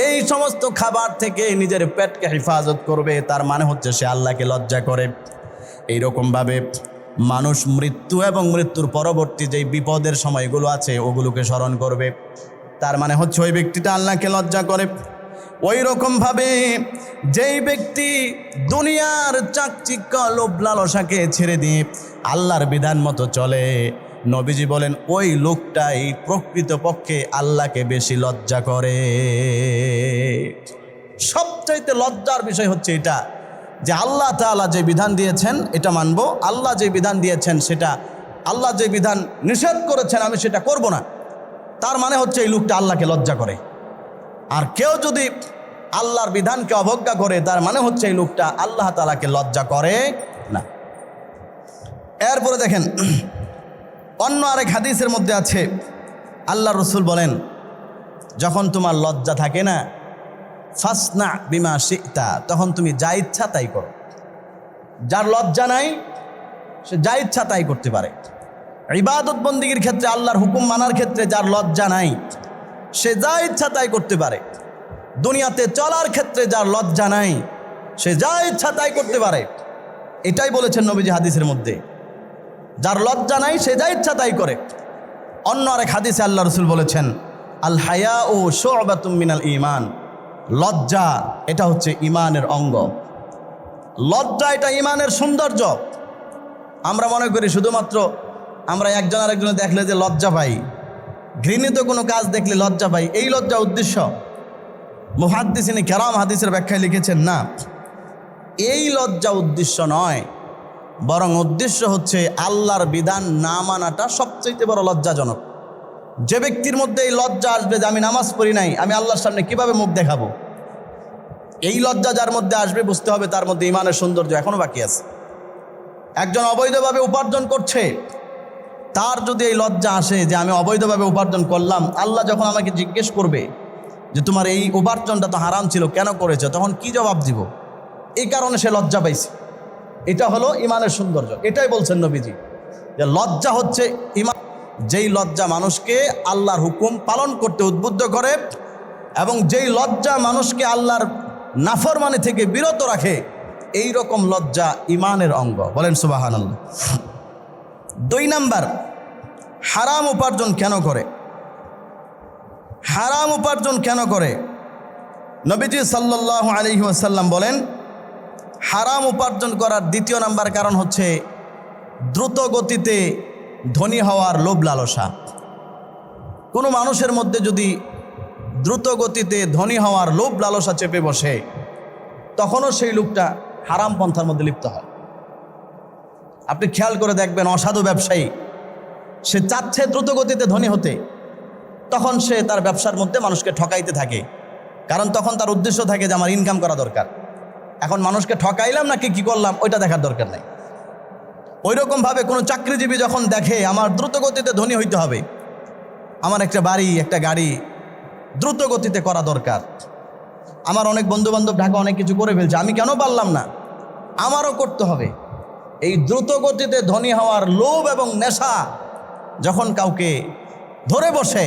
এই সমস্ত খাবার থেকে নিজের পেটকে হেফাজত করবে, তার মানে হচ্ছে সে আল্লাহকে লজ্জা করে। এইরকমভাবে মানুষ মৃত্যু এবং মৃত্যুর পরবর্তী যেই বিপদের সময়গুলো আছে ওগুলোকে স্মরণ করবে, তার মানে হচ্ছে ওই ব্যক্তিটা আল্লাহকে লজ্জা করে। ওই রকমভাবে যেই ব্যক্তি দুনিয়ার চাকচিক্য লোভ লালসাকে ছেড়ে দিয়ে আল্লাহর বিধান মতো চলে, নবীজি বলেন ওই লোকটাই প্রকৃতপক্ষে আল্লাহকে বেশি লজ্জা করে। সবচাইতে লজ্জার বিষয় হচ্ছে এটা যে আল্লাহ তাআলা যে বিধান দিয়েছেন এটা মানব, আল্লাহ যে বিধান দিয়েছেন সেটা, আল্লাহ যে বিধান নিষেধ করেছেন আমি সেটা করব না। তার মানে হচ্ছে এই লোকটা আল্লাহকে লজ্জা করে। আর কেউ যদি আল্লাহর বিধানকে অবজ্ঞা করে তার মানে হচ্ছে এই লোকটা আল্লাহ তাআলাকে লজ্জা করে না। এরপরে দেখেন, অন্য আরেক হাদিসের মধ্যে আছে আল্লাহ রসুল বলেন, যখন তোমার লজ্জা থাকে না, ফাসনা বিমা শিতা, তখন তুমি যা ইচ্ছা তাই করো। যার লজ্জা নাই সে যা ইচ্ছা তাই করতে পারে। ইবাদত বন্দিগির ক্ষেত্রে, আল্লাহর হুকুম মানার ক্ষেত্রে যার লজ্জা নাই সে যা ইচ্ছা তাই করতে পারে। দুনিয়াতে চলার ক্ষেত্রে যার লজ্জা নাই সে যা ইচ্ছা তাই করতে পারে। এটাই বলেছেন নবীজি হাদিসের মধ্যে, যার লজ্জা নাই সে যা ইচ্ছা তাই করে। অন্য আরেক হাদিসে আল্লাহ রসুল বলেছেন, আল হায়াউ শু'বাতুম মিনাল ঈমান, লজ্জা এটা হচ্ছে ঈমানের অঙ্গ। লজ্জা এটা ঈমানের সৌন্দর্য। আমরা মনে করি শুধুমাত্র আমরা একজন আরেকজনে দেখলে যে লজ্জা পাই, ঘৃণিত কোনো কাজ দেখলে লজ্জা পাই, এই লজ্জা উদ্দেশ্য? মুহাদ্দিসিনে কেরাম হাদিসের ব্যাখ্যায় লিখেছেন, না, এই লজ্জা উদ্দেশ্য নয়, বরং উদ্দেশ্য হচ্ছে আল্লাহর বিধান না মানাটা সবচেয়ে বড় লজ্জাজনক। যে ব্যক্তির মধ্যে এই লজ্জা আসবে যে আমি নামাজ পড়ি নাই, আমি আল্লাহর সামনে কিভাবে মুখ দেখাবো, এই লজ্জা যার মধ্যে আসবে বুঝতে হবে তার মধ্যে ঈমানের সৌন্দর্য এখনো বাকি আছে। একজন অবৈধভাবে উপার্জন করছে, তার যদি এই লজ্জা আসে যে আমি অবৈধভাবে উপার্জন করলাম, আল্লাহ যখন আমাকে জিজ্ঞেস করবে যে তোমার এই উপার্জনটা তো হারাম ছিল, কেন করেছো, তখন কি জবাব দিব? এই কারণে সে লজ্জা পাইছে। এটা হলো ঈমানের সৌন্দর্য। এটাই বলছেন নবীজি যে লজ্জা হচ্ছে ঈমান, যেই লজ্জা মানুষকে আল্লাহর হুকুম পালন করতে উদ্বুদ্ধ করে এবং যেই লজ্জা মানুষকে আল্লাহর নাফরমানি থেকে বিরত রাখে, এই রকম লজ্জা ঈমানের অঙ্গ। বলেন সুবহানাল্লাহ। 2 নাম্বার, হারাম উপার্জন কেন করে? হারাম উপার্জন কেন করে? নবীজি সাল্লাল্লাহু আলাইহি ওয়াসাল্লাম বলেন, হারাম উপার্জন করার 2 নাম্বার কারণ হচ্ছে দ্রুত গতিতে ধনী হওয়ার লোভ লালসা। কোনো মানুষের মধ্যে যদি দ্রুত গতিতে ধনী হওয়ার লোভ লালসা চেপে বসে, তখনও সেই লোকটা হারাম পন্থার মধ্যে লিপ্ত হয়। আপনি খেয়াল করে দেখবেন, অসাধু ব্যবসায়ী সে চাচ্ছে দ্রুত গতিতে ধনী হতে, তখন সে তার ব্যবসার মধ্যে মানুষকে ঠকাইতে থাকে, কারণ তখন তার উদ্দেশ্য থাকে যে আমার ইনকাম করা দরকার। এখন মানুষকে ঠকাইলাম নাকি কি করলাম ওইটা দেখার দরকার নাই। ওই রকমভাবে কোনো চাকরিজীবী যখন দেখে আমার দ্রুত গতিতে ধনী হইতে হবে, আমার একটা বাড়ি একটা গাড়ি দ্রুত গতিতে করা দরকার, আমার অনেক বন্ধুবান্ধব ঢাকা অনেক কিছু করে ফেলছে, আমি কেন পারলাম না, আমারও করতে হবে। এই দ্রুত গতিতে ধনী হওয়ার লোভ এবং নেশা যখন কাউকে ধরে বসে,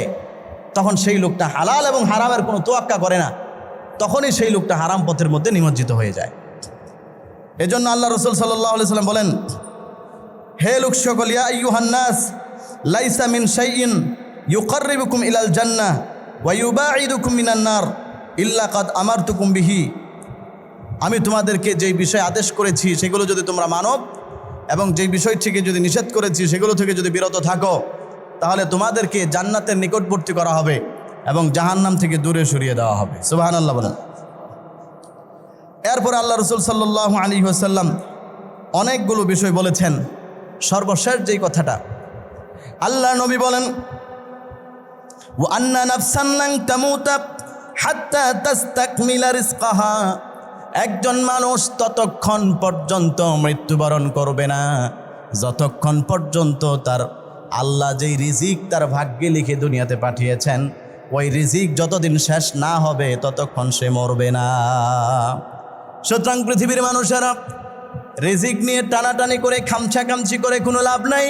তখন সেই লোকটা হালাল এবং হারামের কোনো তোয়াক্কা করে না, তখনই সেই লোকটা হারাম পথের মধ্যে নিমজ্জিত হয়ে যায়। এজন্য আল্লাহ রসুল সাল্লাল্লাহু আলাইহি ওয়াসাল্লাম বলেন, হে লোক সকল, ইয়া আইয়ুহান নাস লাইসা মিন শাইইন ইউকাররিবুকুম ইলাল জান্নাহ ওয়ায়ুবাঈদুকুম মিনান নার ইল্লা কাদ আমারতুকুম বিহি, আমি তোমাদেরকে যেই বিষয় আদেশ করেছি সেগুলো যদি তোমরা মানো এবং যেই বিষয় থেকে যদি নিষেধ করেছি সেগুলো থেকে যদি বিরত থাকো, তাহলে তোমাদেরকে জান্নাতের নিকটবর্তী করা হবে এবং জাহান্নাম থেকে দূরে সরিয়ে দেওয়া হবে। সুবহানাল্লাহ বলেন। এরপরে আল্লাহ রাসূল সাল্লাল্লাহু আলাইহি ওয়াসাল্লাম অনেকগুলো বিষয় বলেছেন। সর্বশেষ যেই কথাটা আল্লাহ নবী বলেন, ওয়া আন্না নাফসান লান তামুতা হাত্তা তাস্তাকমিলা রিজকাহা, একজন মানুষ ততক্ষণ পর্যন্ত মৃত্যুবরণ করবে না যতক্ষণ পর্যন্ত তার আল্লাহ যেই রিজিক তার ভাগ্যে লিখে দুনিয়াতে পাঠিয়েছেন ওই রিজিক যতদিন শেষ না হবে ততক্ষণ সে মরবে না। সুতরাং পৃথিবীর মানুষেরা রিজিক নিয়ে টানাটানি করে খামছাখামছি করে কোনো লাভ নাই।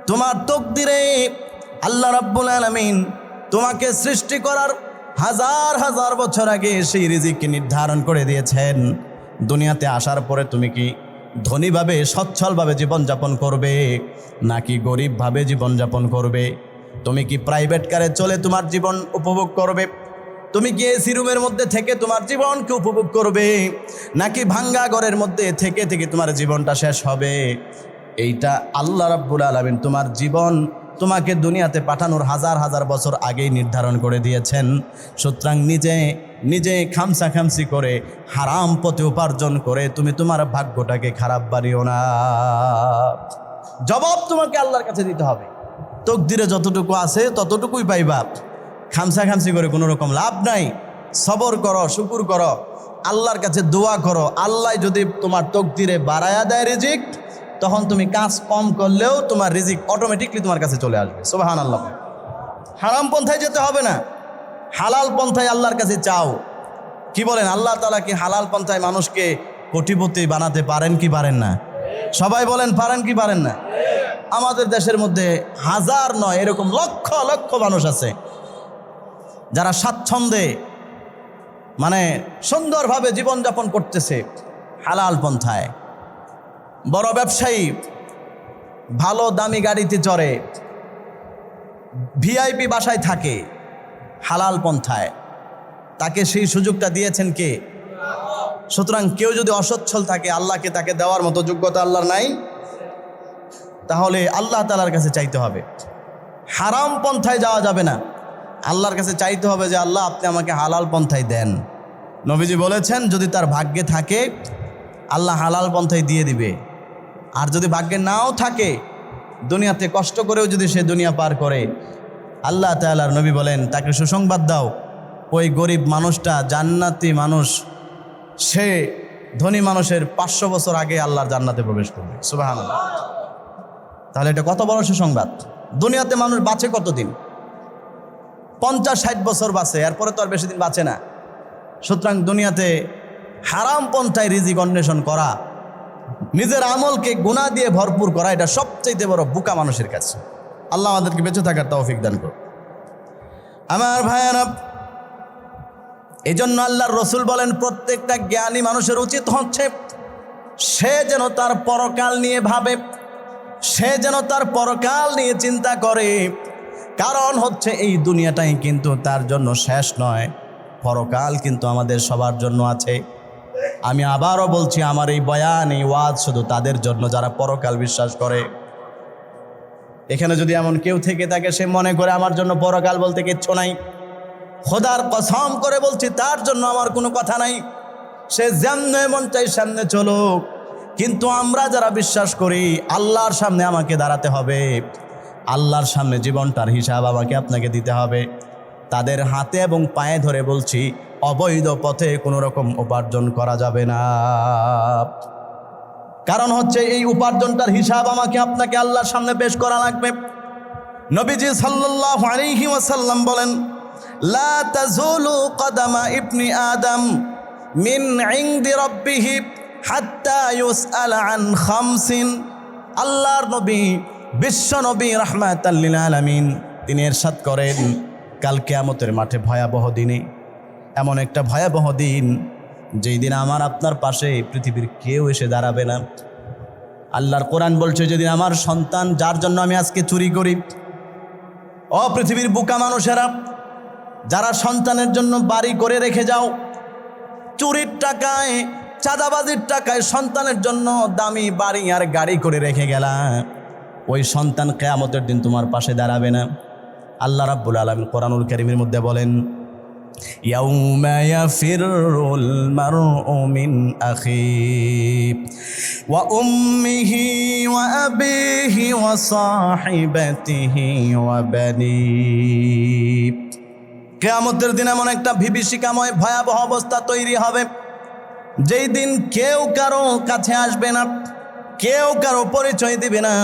তোমার তকদিরে আল্লাহ রাব্বুল আলামিন তোমাকে সৃষ্টি করার হাজার হাজার বছর আগে সেই রিজিককে নির্ধারণ করে দিয়েছেন। দুনিয়াতে আসার পরে তুমি কি ধনীভাবে সচ্ছলভাবে জীবনযাপন করবে নাকি গরিবভাবে জীবনযাপন করবে? তুমি কি প্রাইভেট কারে চলে তোমার জীবন উপভোগ করবে? তুমি কি এসি রুমের মধ্যে থেকে তোমার জীবনকে উপভোগ করবে নাকি ভাঙ্গা ঘরের মধ্যে থেকে থেকে তোমার জীবনটা শেষ হবে? এইটা আল্লাহ রাব্বুল আলামিন তোমার জীবন তোমাকে দুনিয়াতে পাঠানোর হাজার হাজার বছর আগেই নির্ধারণ করে দিয়েছেন। সুতরাং নিজে খামসাখামসি করে হারাম পথে উপার্জন করে তুমি তোমার ভাগ্যটাকে খারাপ বানিও না। জবাব তোমাকে আল্লাহর কাছে দিতে হবে। তকদিরে যতটুকু আছে ততটুকুই পাইবা। খামসাখামসি করে কোনো রকম লাভ নাই। সবর করো, শুকুর করো, আল্লাহর কাছে দোয়া করো। আল্লাহ যদি তোমার তকদিরে বাড়ায়া দেয় রিজিক, তখন তুমি কাজ কম করলেও তোমার রিজিক অটোমেটিকলি তোমার কাছে চলে আসবে। সুবহানাল্লাহ। হারাম পন্থায় যেতে হবে না, হালাল পন্থায় আল্লাহর কাছে চাও। কি বলেন, আল্লাহ তাআলা কি হালাল পন্থায় মানুষকে কোটিপতি বানাতে পারেন কি পারেন না? সবাই বলেন পারেন কি পারেন না? আমাদের দেশের মধ্যে হাজার নয় এরকম লক্ষ লক্ষ মানুষ আছে যারা স্বাচ্ছন্দ্যে মানে সুন্দরভাবে জীবনযাপন করতেছে হালাল পন্থায়। বড় ব্যবসায়ী ভালো দামি গাড়িতে চড়ে, ভিআইপি বাসায় থাকে হালাল পন্থায়। তাকে সেই সুযোগটা দিয়েছেন কে? সুতরাং কেউ যদি অসচ্ছল থাকে আল্লাহকে তাকে দেওয়ার মতো যোগ্যতা আল্লাহর নাই, তাহলে আল্লাহ তাআলার কাছে চাইতে হবে। হারাম পন্থায় যাওয়া যাবে না, আল্লাহর কাছে চাইতে হবে যে আল্লাহ আপনি আমাকে হালাল পন্থায় দেন। নবীজি বলেছেন যদি তার ভাগ্যে থাকে আল্লাহ হালাল পন্থায় দিয়ে দিবে, আর যদি ভাগ্যে নাও থাকে দুনিয়াতে কষ্ট করেও যদি সে দুনিয়া পার করে, আল্লাহ তাআলার নবী বলেন তাকে সুসংবাদ দাও ওই গরিব মানুষটা জান্নাতি মানুষ, সে ধনী মানুষের 500 বছর আগে আল্লাহর জান্নাতে প্রবেশ করবে। সুবহানাল্লাহ। তাহলে এটা কত বড় সুসংবাদ। দুনিয়াতে মানুষ বাঁচে কতদিন? 50-60 বছর বাঁচে, এরপরে তো আর বেশি দিন বাঁচে না। সুতরাং দুনিয়াতে হারাম পন্থায় রিজিক অন্বেষণ করা, নিজের আমলকে গুনাহ দিয়ে ভরপুর করা, এটা সবচাইতে বড় বোকা মানুষের কাছে। আল্লাহ আমাদেরকে বেঁচে থাকার তৌফিক দান করুন। আমার ভাইয়ারা, এই জন্য আল্লাহর রসুল বলেন প্রত্যেকটা জ্ঞানী মানুষের উচিত হচ্ছে সে যেন তার পরকাল নিয়ে ভাবে, সে যেন তার পরকাল নিয়ে চিন্তা করে। কারণ হচ্ছে এই দুনিয়াটাই কিন্তু তার জন্য শেষ নয়, পরকাল কিন্তু আমাদের সবার জন্য আছে। আমি আবারও বলছি, আমার এই বয়ান এই ওয়াজ শুধু তাদের জন্য যারা পরকাল বিশ্বাস করে। এখানে যদি এমন কেউ থেকে থাকে সে মনে করে আমার জন্য পরকাল বলতে কিচ্ছু নাই, খোদার কসম করে বলছি তার জন্য আমার কোনো কথা নাই। সে যেমনে মন চাই সামনে চলুক, কিন্তু আমরা যারা বিশ্বাস করি আল্লাহর সামনে আমাকে দাঁড়াতে হবে, আল্লাহর সামনে জীবনটার হিসাব আমাকে আপনাকে দিতে হবে। তাদের হাতে এবং পায়ে ধরে বলছি অবৈধ পথে কোনো রকম উপার্জন করা যাবে না। কারণ হচ্ছে এই উপার্জনটার হিসাব আমাকে আপনাকে আল্লাহর সামনে পেশ করা লাগবে। নবীজি সাল্লাল্লাহু আলাইহি ওয়াসাল্লাম বলেন, লা তাজুলু কদামা ইবনি আদম মিন ইনদি রাব্বিহি হাত্তা ইউসআলা আন খামসিন। আল্লাহর নবী, বিশ্ব নবী রাহমাতাল লিল আলামিন, তিনি ইরশাদ করেন কাল কিয়ামতের মাঠে ভয়াবহ দিনে, এমন একটা ভয়াবহ দিন যেই দিন আমার আপনার পাশে পৃথিবীর কেউ এসে দাঁড়াবে না। আল্লাহর কোরআন বলছে যেদিন আমার সন্তান, যার জন্য আমি আজকে চুরি করি, ও পৃথিবীর বোকা মানুষেরা, যারা সন্তানের জন্য বাড়ি করে রেখে যাও, চুরির টাকায় চাঁদাবাজির টাকায় সন্তানের জন্য দামি বাড়ি আর গাড়ি করে রেখে গেলা, ওই সন্তান কিয়ামতের দিন তোমার পাশে দাঁড়াবে না। আল্লাহ রাব্বুল আলামিন কোরআনুল কারীমের মধ্যে বলেন, ইয়াউমা ইয়াফিরুল মারউ মিন আখিহি ওয়া উম্মিহি ওয়া আবিহি ওয়া সাহিবাতিহি ওয়া বানিহি। কিয়ামতের দিন এমন একটা বিভীষিকাময় ভয়াবহ অবস্থা তৈরি হবে, যেই দিন কেউ কারো কাছে আসবে না, কেউ কারো পরিচয় দিবে না।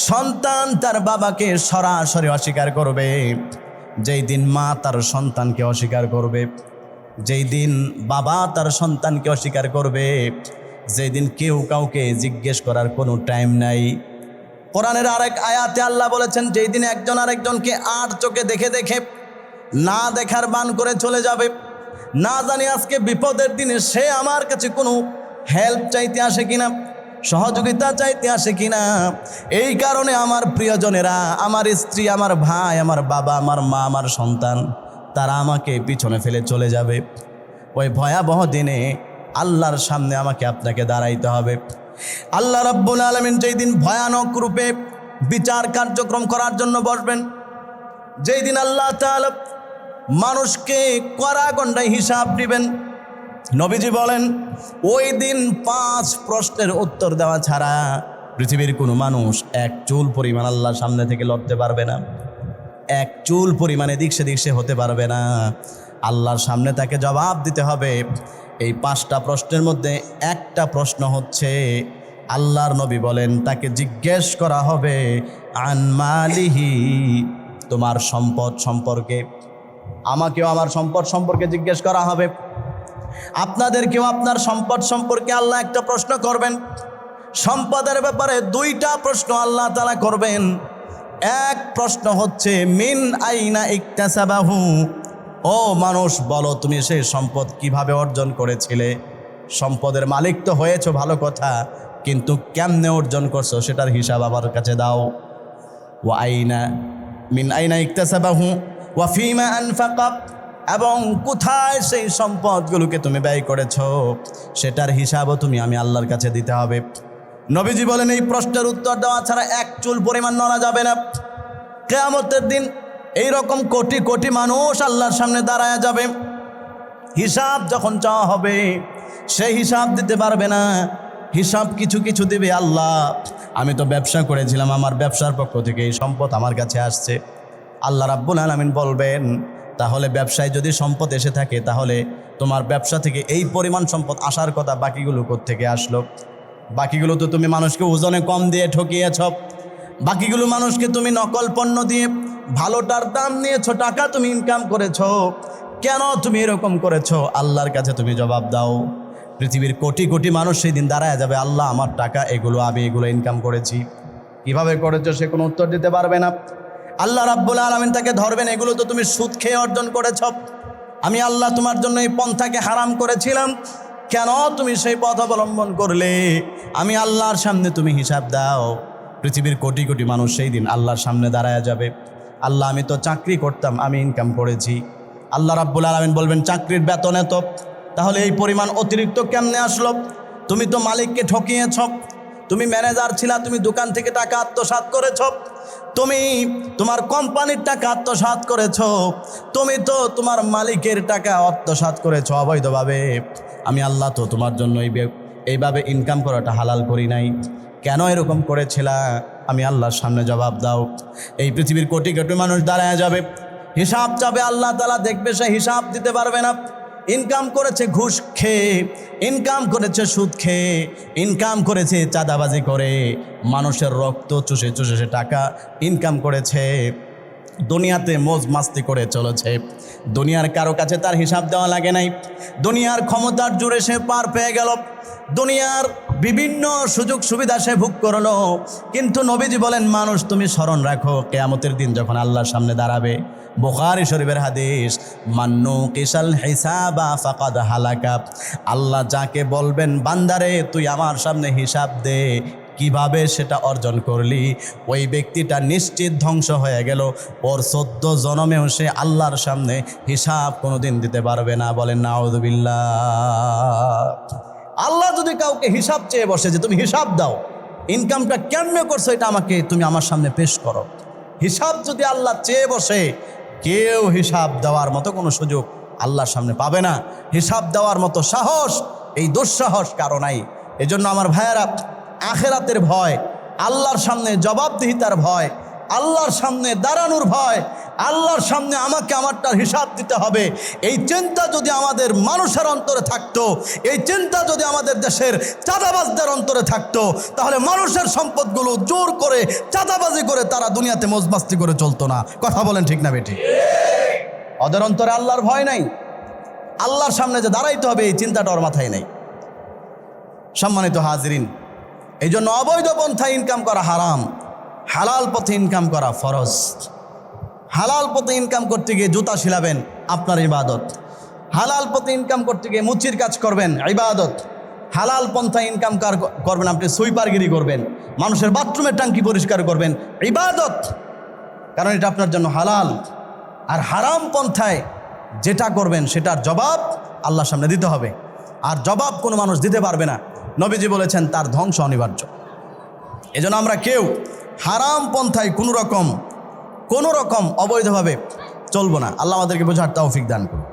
সন্তান তার বাবাকে সরাসরি অস্বীকার করবে, যেই দিন মা তার সন্তানকে অস্বীকার করবে, যেই দিন বাবা তার সন্তানকে অস্বীকার করবে, যেই দিন কেউ কাউকে জিজ্ঞেস করার কোনো টাইম নাই। কোরআনের আরেক আয়াতে আল্লাহ বলেছেন, যেই দিন একজন আরেকজনকে আর চোখে দেখে দেখে না দেখার বান করে চলে যাবে। না জানি আজকে বিপদের দিনে সে আমার কাছে কোনো হেল্প চাইতে আসে কিনা, সহযোগিতা চাইতে আসে কিনা। এই কারণে আমার প্রিয়জনেরা, আমার স্ত্রী, আমার ভাই, আমার বাবা, আমার মা, আমার সন্তান, তারা আমাকে পিছনে ফেলে চলে যাবে। ওই ভয়াবহ দিনে আল্লাহর সামনে আমাকে আপনাকে দাঁড়াইতে হবে। আল্লাহ রাব্বুল আলামিন যেই দিন ভয়ানক রূপে বিচার কার্যক্রম করার জন্য বসবেন, যেই দিন আল্লাহ তাআলা মানুষকে কড়া গণ্ডায় হিসাব দিবেন, নবীজি বলেন ওই দিন 5 প্রশ্নের উত্তর দেওয়া ছাড়া পৃথিবীর কোনো মানুষ এক চুল পরিমাণ আল্লাহর সামনে থেকে লড়তে পারবে না, এক চুল পরিমাণে দিক সেদিক সে হতে পারবে না। আল্লাহর সামনে তাকে জবাব দিতে হবে। এই 5টা প্রশ্নের মধ্যে একটা প্রশ্ন হচ্ছে, আল্লাহর নবী বলেন তাকে জিজ্ঞেস করা হবে আন মালিহি, তোমার সম্পদ সম্পর্কে। আমাকেও আমার সম্পদ সম্পর্কে জিজ্ঞেস করা হবে, আপনাদেরকেও আপনার সম্পদ সম্পর্কে আল্লাহ একটা প্রশ্ন করবেন। সম্পদের ব্যাপারে 2টা প্রশ্ন আল্লাহ তাআলা করবেন। এক প্রশ্ন হচ্ছে মিন আইনা ইকতাসাবাহু, ও মানুষ বলো তুমি সেই সম্পদ কিভাবে অর্জন করেছিলে। সম্পদের মালিক তো হয়েছো ভালো কথা, কিন্তু কেমনে অর্জন করছো সেটার হিসাব আমার কাছে দাও। ওয়া আইনা মিন আইনা ইকতাসাবাহু ওয়া ফিমা আনফাকা, এবং কোথায় সেই সম্পদগুলোকে তুমি ব্যয় করেছ সেটার হিসাবও আমি আল্লাহর কাছে দিতে হবে। নবীজি বলেন এই প্রশ্নের উত্তর দেওয়া ছাড়া এক চুল পরিমাণ নড়া যাবে না। কিয়ামতের দিন এইরকম কোটি কোটি মানুষ আল্লাহর সামনে দাঁড়ায় যাবে। হিসাব যখন চাওয়া হবে সেই হিসাব দিতে পারবে না। হিসাব কিছু কিছু দিবে আল্লাহ, আমি তো ব্যবসা করেছিলাম, আমার ব্যবসার পক্ষ থেকে এই সম্পদ আমার কাছে আসছে। আল্লাহ রাব্বুল আলামিন বলবেন, তাহলে ব্যবসায় যদি সম্পদ এসে থাকে তাহলে তোমার ব্যবসা থেকে এই পরিমাণ সম্পদ আসার কথা, বাকিগুলো কোত্থেকে আসলো? বাকিগুলো তো তুমি মানুষকে ওজনে কম দিয়ে ঠকিয়েছ, বাকিগুলো মানুষকে তুমি নকল পণ্য দিয়ে ভালোটার দাম নিয়েছ, টাকা তুমি ইনকাম করেছ। কেন তুমি এরকম করেছ? আল্লাহর কাছে তুমি জবাব দাও। পৃথিবীর কোটি কোটি মানুষ সেই দিন দাঁড়ায় যাবে, আল্লাহ আমার টাকা এগুলো, আমি এগুলো ইনকাম করেছি, কিভাবে করেছো সে কোনো উত্তর দিতে পারবে না। আল্লাহ রাব্বুল আলামিন তাকে ধরবেন, এগুলো তো তুমি সুদ খেয়ে অর্জন করেছ, আমি আল্লাহ তোমার জন্য এই পন্থাকে হারাম করেছিলাম, কেন তুমি সেই পথ অবলম্বন করলে? আমি আল্লাহর সামনে তুমি হিসাব দাও। পৃথিবীর কোটি কোটি মানুষ সেই দিন আল্লাহর সামনে দাঁড়ায় যাবে, আল্লাহ আমি তো চাকরি করতাম, আমি ইনকাম করেছি। আল্লাহ রাব্বুল আলামিন বলবেন চাকরির বেতন এত, তাহলে এই পরিমাণ অতিরিক্ত কেমনে আসলো? তুমি তো মালিককে ঠকিয়েছ, তুমি ম্যানেজার ছিলা, তুমি দোকান থেকে টাকা আত্মসাৎ করেছ, তুমি তোমার কোম্পানির টাকা আত্মসাৎ করেছ, তুমি তো তোমার মালিকের টাকা আত্মসাৎ করেছ অবৈধভাবে। আমি আল্লাহ তো তোমার জন্য এইভাবে ইনকাম করাটা হালাল করি নাই, কেন এরকম করেছিলা? আমি আল্লাহর সামনে জবাব দাও। এই পৃথিবীর কোটি কোটি মানুষ দাঁড়ায় যাবে, হিসাব চাবে, আল্লাহ তাআলা দেখবে সে হিসাব দিতে পারবে না। ইনকাম করেছে ঘুষ খেয়ে, ইনকাম করেছে সুদ খেয়ে, ইনকাম করেছে চাঁদাবাজি করে, মানুষের রক্ত চুষে চুষে সে টাকা ইনকাম করেছে, দুনিয়াতে মজ মাস্তি করে চলেছে, দুনিয়ার কারো কাছে তার হিসাব দেওয়া লাগে নাই, দুনিয়ার ক্ষমতার জোরে সে পার পেয়ে গেল, দুনিয়ার বিভিন্ন সুযোগ সুবিধা সে ভোগ করলো। কিন্তু নবীজি বলেন মানুষ তুমি স্মরণ রাখো, কিয়ামতের দিন যখন আল্লাহর সামনে দাঁড়াবে, বুখারী শরীফের হাদিস, মান্নু কিসাল হিসাবা ফাকাদ হালাকা, আল্লাহ যাকে বলবেন বান্দারে তুই আমার সামনে হিসাব দে, কিভাবে সেটা অর্জন করলি, ওই ব্যক্তিটা নিশ্চিত ধ্বংস হয়ে গেল। ওর 14 জনমেও সে আল্লাহর সামনে হিসাব কোনোদিন দিতে পারবে না। বলেন নাউযুবিল্লাহ। আল্লাহ যদি কাউকে হিসাব চেয়ে বসে যে তুমি হিসাব দাও, ইনকামটা কেমনে করছো এটা আমাকে তুমি আমার সামনে পেশ করো, হিসাব যদি আল্লাহ চেয়ে বসে, কেউ হিসাব দেওয়ার মতো কোনো সুযোগ আল্লাহর সামনে পাবে না। হিসাব দেওয়ার মতো সাহস, এই দুঃসাহস কারো নাই। এজন্য আমার ভাইয়েরা, আখেরাতের ভয়, আল্লাহর সামনে জবাবদিহিতার ভয়, আল্লাহর সামনে দাঁড়ানোর ভয়, আল্লাহর সামনে আমাকে আমারটার হিসাব দিতে হবে, এই চিন্তা যদি আমাদের মানুষের অন্তরে থাকতো, এই চিন্তা যদি আমাদের দেশের চাঁদাবাজদের অন্তরে থাকতো, তাহলে মানুষের সম্পদগুলো জোর করে চাঁদাবাজি করে তারা দুনিয়াতে মজমাস্তি করে চলতো না। কথা বলেন ঠিক না বেটি? ওদের অন্তরে আল্লাহর ভয় নাই, আল্লাহর সামনে যে দাঁড়াইতে হবে এই চিন্তাটা ওর মাথায় নেই। সম্মানিত হাজিরিন, এই জন্য অবৈধ পন্থায় ইনকাম করা হারাম, হালাল পথে ইনকাম করা ফরজ। হালাল পথে ইনকাম করতে গিয়ে জুতা শিলাবেন, আপনার ইবাদত। হালাল পথে ইনকাম করতে গিয়ে মুচির কাজ করবেন, ইবাদত। হালাল পন্থায় ইনকাম করবেন, আপনি সুইপারগিরি করবেন, মানুষের বাথরুমের ট্যাঙ্কি পরিষ্কার করবেন, ইবাদত, কারণ এটা আপনার জন্য হালাল। আর হারাম পন্থায় যেটা করবেন সেটার জবাব আল্লাহর সামনে দিতে হবে, আর জবাব কোনো মানুষ দিতে পারবে না। নবীজি বলেছেন তার ধ্বংস অনিবার্য। এজন্য আমরা কেউ হারাম পন্থায় কোনো রকম অবৈধভাবে চলবো না। আল্লাহ আমাদেরকে বোঝার তৌফিক দান করুন।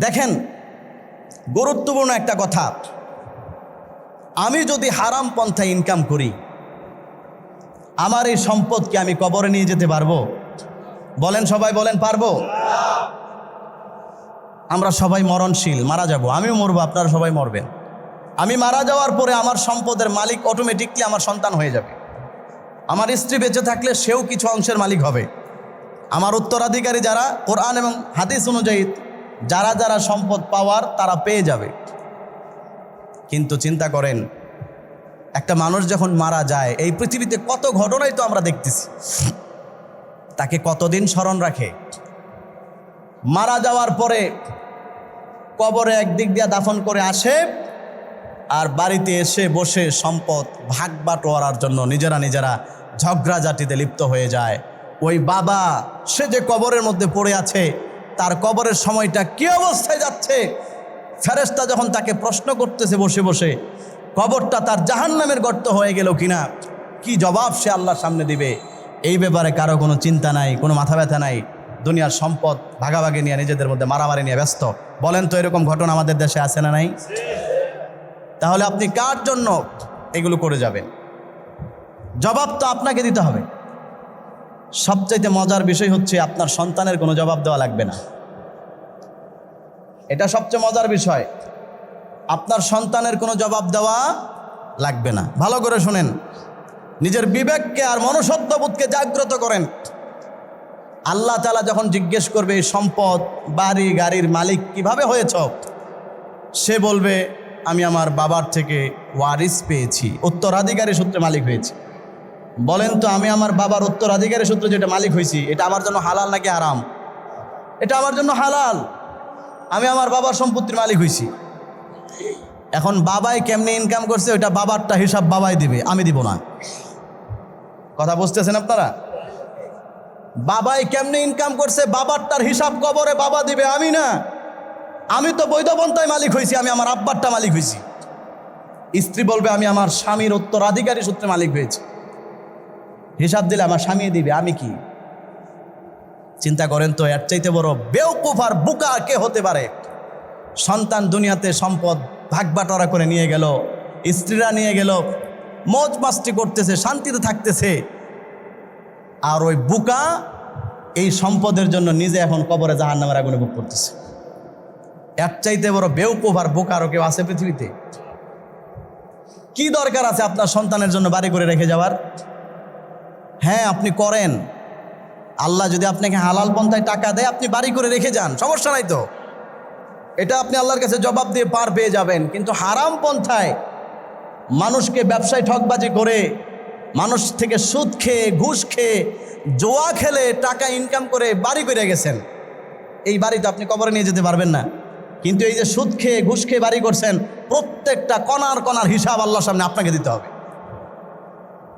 দেখেন, গুরুত্বপূর্ণ একটা কথা, আমি যদি হারাম পন্থায় ইনকাম করি, আমার এই সম্পদকে আমি কবরে নিয়ে যেতে পারবো? বলেন, সবাই বলেন, পারবো? আমরা সবাই মরণশীল, মারা যাব, আমিও মরবো, আপনারা সবাই মরবেন। আমি মারা যাওয়ার পরে আমার সম্পদের মালিক অটোমেটিকলি আমার সন্তান হয়ে যাবে। আমার স্ত্রী বেঁচে থাকলে সেও কিছু অংশের মালিক হবে। আমার উত্তরাধিকারী যারা, কোরআন এবং হাদিস অনুযায়ী যারা যারা সম্পদ পাওয়ার তারা পেয়ে যাবে। কিন্তু চিন্তা করেন, একটা মানুষ যখন মারা যায়, এই পৃথিবীতে কত ঘটনাই তো আমরা দেখতেছি, তাকে কতদিন স্মরণ রাখে। মারা যাওয়ার পরে কবরে একদিক দিয়ে দাফন করে আসে, আর বাড়িতে এসে বসে সম্পদ ভাগ বাটোয়ারার জন্য নিজেরা ঝগড়াঝাটিতে লিপ্ত হয়ে যায়। ওই বাবা, সে যে কবরের মধ্যে পড়ে আছে, তার কবরের সময়টা কী অবস্থায় যাচ্ছে, ফেরেশতা যখন তাকে প্রশ্ন করতেছে বসে বসে, কবরটা তার জাহান্নামের গর্ত হয়ে গেল কিনা, কি জবাব সে আল্লাহর সামনে দিবে, এই ব্যাপারে কারো কোনো চিন্তা নাই, কোনো মাথা ব্যথা নাই। দুনিয়ার সম্পদ ভাগাভাগি নিয়ে নিজেদের মধ্যে মারামারি নিয়ে ব্যস্ত। বলেন তো, এরকম ঘটনা আমাদের দেশে আছে না নাই? তাহলে আপনি কার জন্য এগুলো করে যাবেন? জবাব তো আপনাকে দিতে হবে। সবচাইতে মজার বিষয় হচ্ছে আপনার সন্তানের কোনো জবাব দেওয়া লাগবে না। এটা সবচেয়ে মজার বিষয়, আপনার সন্তানের কোনো জবাব দেওয়া লাগবে না। ভালো করে শুনেন, নিজের বিবেককে আর মনুষ্যত্ববোধকে জাগ্রত করেন। আল্লাহ তাআলা যখন জিজ্ঞেস করবে এই সম্পদ, বাড়ি গাড়ির মালিক কিভাবে হয়েছ, সে বলবে আমি আমার বাবার থেকে ওয়ারিস পেয়েছি, উত্তরাধিকারী সূত্রে মালিক হয়েছি। বলেন তো, আমি আমার বাবার উত্তরাধিকারী সূত্রে যেটা মালিক হয়েছি, এটা আমার জন্য হালাল নাকি হারাম? এটা আমার জন্য হালাল। আমি আমার বাবার সম্পত্তির মালিক হয়েছি। এখন বাবাই কেমনে ইনকাম করছে, ওইটা বাবারটা হিসাব বাবাই দিবে, আমি দিব না। কথা বুঝতেছেন আপনারা? বাবাই কেমনে ইনকাম করছে, বাবারটার হিসাব কবরে বাবা দিবে, আমি না। আমি তো বৈধ পন্থায় মালিক হয়েছি, আমি আমার আব্বারটা মালিক হয়েছি। স্ত্রী বলবে আমি আমার স্বামীর উত্তরাধিকারী সূত্রে মালিক হয়েছি, হিসাব দিলে আমার স্বামী দিবে, আমি কি? চিন্তা করেন তো, এর চাইতে বড় বেওকুফ আর বোকা কে হতে পারে? সন্তান দুনিয়াতে সম্পদ ভাগ বাটোয়ারা করে নিয়ে গেল, স্ত্রীরা নিয়ে গেল, মौज মাস্তি করতেছে, শান্তিতে থাকতেছে, আর ওই বোকা এই সম্পদের জন্য নিজে এখন কবরে জাহান্নামের আগুনে ভোগ করতেছে। এর চাইতে বড় বেওকুফ আর বোকা আরও কেউ আছে পৃথিবীতে? কি দরকার আছে আপনার সন্তানের জন্য বাড়ি করে রেখে যাওয়ার? হ্যাঁ, আপনি করেন। আল্লাহ যদি আপনাকে হালাল পন্থায় টাকা দেয়, আপনি বাড়ি করে রেখে যান, সমস্যা নাই তো। এটা আপনি আল্লাহর কাছে জবাব দিয়ে পার পেয়ে যাবেন। কিন্তু হারাম পন্থায় মানুষকে ব্যবসায় ঠকবাজি করে, মানুষ থেকে সুদ খেয়ে, ঘুষ খেয়ে, জোয়া খেলে টাকা ইনকাম করে বাড়ি করে গেছেন, এই বাড়ি তো আপনি কবরে নিয়ে যেতে পারবেন না। কিন্তু এই যে সুদ খেয়ে ঘুষ খেয়ে বাড়ি করছেন, প্রত্যেকটা কণার কণার হিসাব আল্লাহর সামনে আপনাকে দিতে হবে।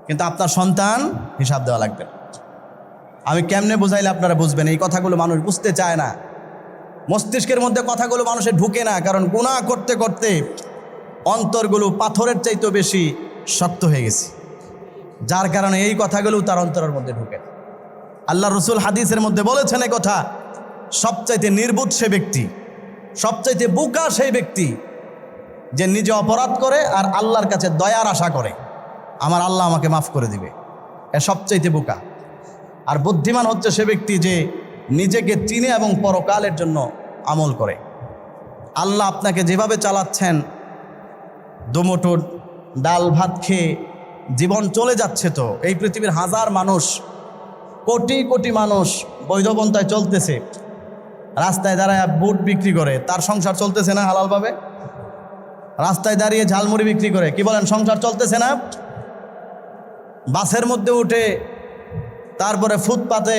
কিন্তু আপনার সন্তান হিসাব দেওয়া লাগবে। আমি কেমনে বুঝাইলে আপনারা বুঝবেন? এই কথাগুলো মানুষ বুঝতে চায় না, মস্তিষ্কের মধ্যে কথাগুলো মানুষের ঢুকে না, কারণ গুনাহ করতে করতে অন্তরগুলো পাথরের চাইতেও বেশি শক্ত হয়ে গেছে, যার কারণে এই কথাগুলো তার অন্তরের মধ্যে ঢুকে। আল্লাহ রসুল হাদিসের মধ্যে বলেছেন এই কথা, সবচাইতে নির্বুধ সে ব্যক্তি, সবচাইতে বোকা সেই ব্যক্তি যে নিজে অপরাধ করে আর আল্লাহর কাছে দয়ার আশা করে আমার আল্লাহ আমাকে মাফ করে দিবে, এ সবচাইতে বোকা। আর বুদ্ধিমান হচ্ছে সে ব্যক্তি যে নিজেকে চিনে এবং পরকালের জন্য আমল করে। আল্লাহ আপনাকে যেভাবে চালাচ্ছেন, দুমুঠো ডাল ভাত খেয়ে জীবন চলে যাচ্ছে, তো এই পৃথিবীর হাজার মানুষ, কোটি কোটি মানুষ বৈধপন্থায় চলতেছে, রাস্তায় দাঁড়ায় বুট বিক্রি করে, তার সংসার চলতেছে না হালালভাবে? রাস্তায় দাঁড়িয়ে ঝালমুড়ি বিক্রি করে, কি বলেন, সংসার চলতেছে না? বাসের মধ্যে উঠে তারপরে ফুটপাতে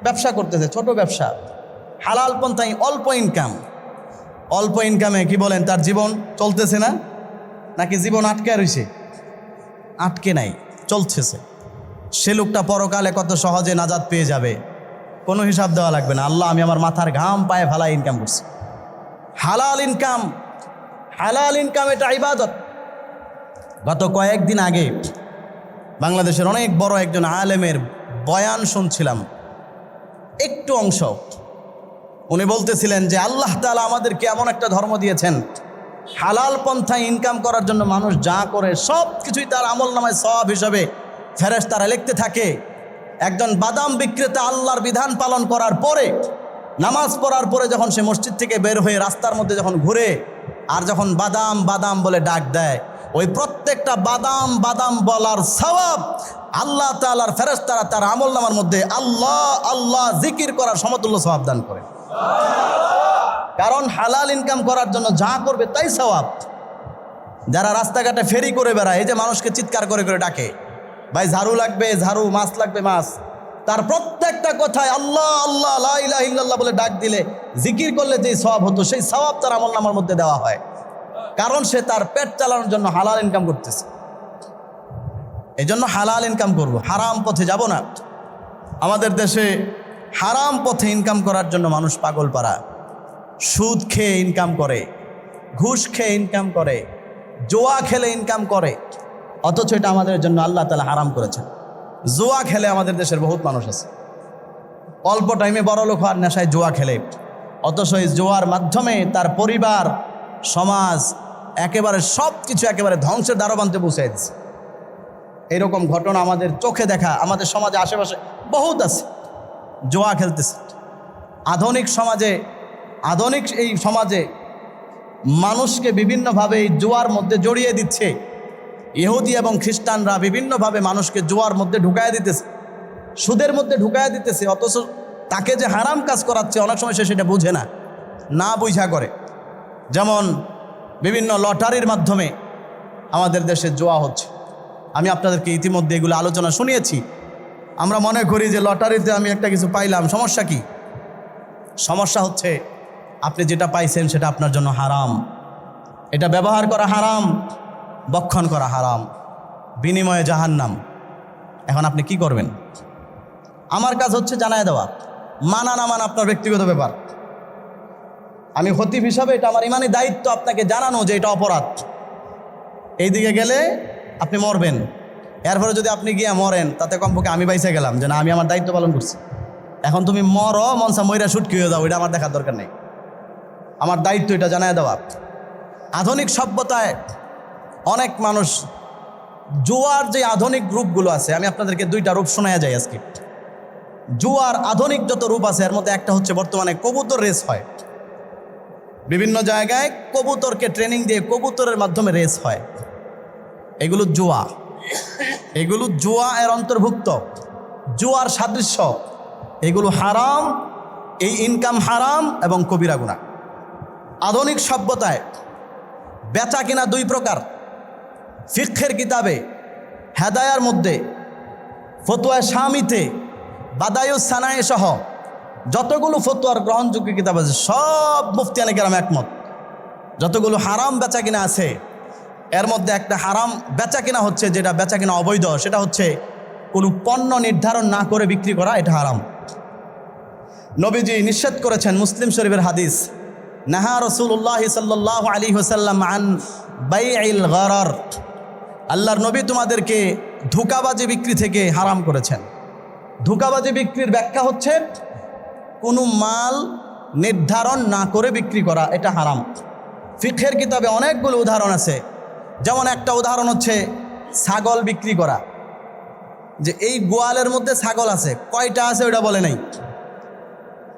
ব্যবসা করতেছে, ছোট ব্যবসা, হালাল পন্থায় অল্প ইনকাম, অল্প ইনকামে কি বলেন তার জীবন চলতেছে না? নাকি জীবন আটকে রয়েছে? আটকে নাই, চলতেছে। সে লোকটা পরকালে কত সহজে নাজাত পেয়ে যাবে, কোনো হিসাব দেওয়া লাগবে না। আল্লাহ, আমি আমার মাথার ঘাম পায়ে ফেলায় ইনকাম করছি। হালাল ইনকাম, হালাল ইনকাম, এটা ইবাদত। গত কয়েকদিন আগে বাংলাদেশের অনেক বড় একজন আলেমের বয়ান শুনছিলাম, একটু অংশ। উনি বলতেছিলেন যে আল্লাহ তাআলা আমাদেরকে এমন একটা ধর্ম দিয়েছেন, হালাল পন্থায় ইনকাম করার জন্য মানুষ যা করে সব কিছুই তার আমল নামায় সওয়াব হিসাবে ফেরেশতারা লিখতে থাকে। একজন বাদাম বিক্রেতা আল্লাহর বিধান পালন করার পরে, নামাজ পড়ার পরে যখন সে মসজিদ থেকে বের হয়ে রাস্তার মধ্যে যখন ঘুরে আর যখন বাদাম বাদাম বলে ডাক দেয়, ওই প্রত্যেকটা বাদাম বাদাম বলার সওয়াব আল্লাহ তাআলার ফেরেশতারা তার আমল নামার মধ্যে আল্লাহ আল্লাহ জিকির করার সমতুল্য সওয়াব দান করে। কারণ হালাল ইনকাম করার জন্য যা করবে তাই সওয়াব। যারা রাস্তাঘাটে ফেরি করে বেড়ায়, এই যে মানুষকে চিৎকার করে করে ডাকে, ভাই ঝাড়ু লাগবে ঝাড়ু, মাছ লাগবে মাছ, তার প্রত্যেকটা কথায় আল্লাহ আল্লাহ লা ইলাহা ইল্লাল্লাহ বলে ডাক দিলে, জিকির করলে যেই সওয়াব হতো সেই সওয়াব তার আমল নামার মধ্যে দেওয়া হয়। কারণ সে তার পেট চালানোর জন্য হালাল ইনকাম করতেছে। এই জন্য হালাল ইনকাম করব, হারাম পথে যাব না। আমাদের দেশে হারাম পথে ইনকাম করার জন্য মানুষ পাগল পারা, সুদ খেয়ে ইনকাম করে, ঘুষ খেয়ে ইনকাম করে, জুয়া খেলে ইনকাম করে, অথচ এটা আমাদের জন্য আল্লাহ তাআলা হারাম করেছেন। জুয়া খেলে আমাদের দেশের বহুত মানুষ আছে, অল্প টাইমে বড় লোক হওয়ার নেশায় জুয়া খেলে, অথচ এই জুয়ার মাধ্যমে তার পরিবার, সমাজ, একেবারে সব কিছু একেবারে ধ্বংসের দ্বারপ্রান্তে পৌঁছে দিচ্ছে। এইরকম ঘটনা আমাদের চোখে দেখা, আমাদের সমাজে আশেপাশে বহুত আছে, জুয়া খেলতেছে। আধুনিক সমাজে, আধুনিক এই সমাজে মানুষকে বিভিন্নভাবে এই জুয়ার মধ্যে জড়িয়ে দিচ্ছে। ইহুদি এবং খ্রিস্টানরা বিভিন্নভাবে মানুষকে জুয়ার মধ্যে ঢুকায় দিতেছে, সুদের মধ্যে ঢুকায় দিতেছে, অথচ তাকে যে হারাম কাজ করাচ্ছে অনেক সময় সে সেটা বুঝে না, না বুঝা করে। যেমন বিভিন্ন লটারির মাধ্যমে আমাদের দেশে জুয়া হচ্ছে। আমি আপনাদেরকে ইতিমধ্যে এগুলো আলোচনা শুনিয়েছি। আমরা মনে করি যে লটারিতে আমি একটা কিছু পাইলাম, সমস্যা কি? সমস্যা হচ্ছে আপনি যেটা পাইছেন সেটা আপনার জন্য হারাম, এটা ব্যবহার করা হারাম, বক্ষণ করা হারাম, বিনিময়ে জাহান্নাম। এখন আপনি কি করবেন? আমার কাজ হচ্ছে জানায় দেওয়া, মানা না মানা আপনার ব্যক্তিগত ব্যাপার। আমি খতিব হিসাবে এটা আমার ইমানি দায়িত্ব আপনাকে জানানো যে এটা অপরাধ, এই দিকে গেলে আপনি মরবেন। এরপরে যদি আপনি গিয়ে মরেন, তাতে কমপক্ষে আমি বাইসে গেলাম যে না, আমি আমার দায়িত্ব পালন করছি। এখন তুমি মরো, মনসা মইরা শুটকি হয়ে যাও, এটা আমার দেখার দরকার নেই। আমার দায়িত্ব এটা জানায় দেওয়া। আধুনিক সভ্যতায় অনেক মানুষ জুয়ার যে আধুনিক রূপগুলো আছে, আমি আপনাদেরকে দুইটা রূপ শোনায়া যাই আজকে। জুয়ার আধুনিক যত রূপ আছে এর মধ্যে একটা হচ্ছে বর্তমানে কবুতর রেস হয়। বিভিন্ন জায়গায় কবুতরকে ট্রেনিং দিয়ে কবুতরের মাধ্যমে রেস হয়। এগুলো জুয়া, এগুলো জুয়া এর অন্তর্ভুক্ত, জুয়ার সাদৃশ্য, এগুলো হারাম। এই ইনকাম হারাম এবং কবিরা গুনাহ। আধুনিক সভ্যতায় বেচা কিনা দুই প্রকার। ফিকহের কিতাবে হেদায়ার মধ্যে, ফতোয়া শামিতে, বাদায়ুস সানায়ে সহ যতগুলো ফতোয়ার গ্রহণযোগ্য কিতাব আছে সব মুফতিয়ানে কেরাম একমত, যতগুলো হারাম বেচা কিনা আছে এর মধ্যে একটা হারাম বেচা কিনা হচ্ছে, যেটা বেচা কিনা অবৈধ, সেটা হচ্ছে কোনো পণ্য নির্ধারণ না করে বিক্রি করা, এটা হারাম। নবীজি নিষেধ করেছেন, মুসলিম শরীফের হাদিস, নাহা রাসূলুল্লাহ সাল্লাল্লাহু আলাইহি ওয়াসাল্লাম আন বাইইল গরার, আল্লাহর নবী তোমাদেরকে ধোঁকাবাজি বিক্রি থেকে হারাম করেছেন। ধোঁকাবাজি বিক্রির ব্যাখ্যা হচ্ছে কোনো মাল নির্ধারণ না করে বিক্রি করা, এটা হারাম। ফিকহের কিতাবে অনেকগুলো উদাহরণ আছে, যেমন একটা উদাহরণ হচ্ছে ছাগল বিক্রি করা, যে এই গোয়ালের মধ্যে ছাগল আছে, কয়টা আছে ওটা বলে নাই,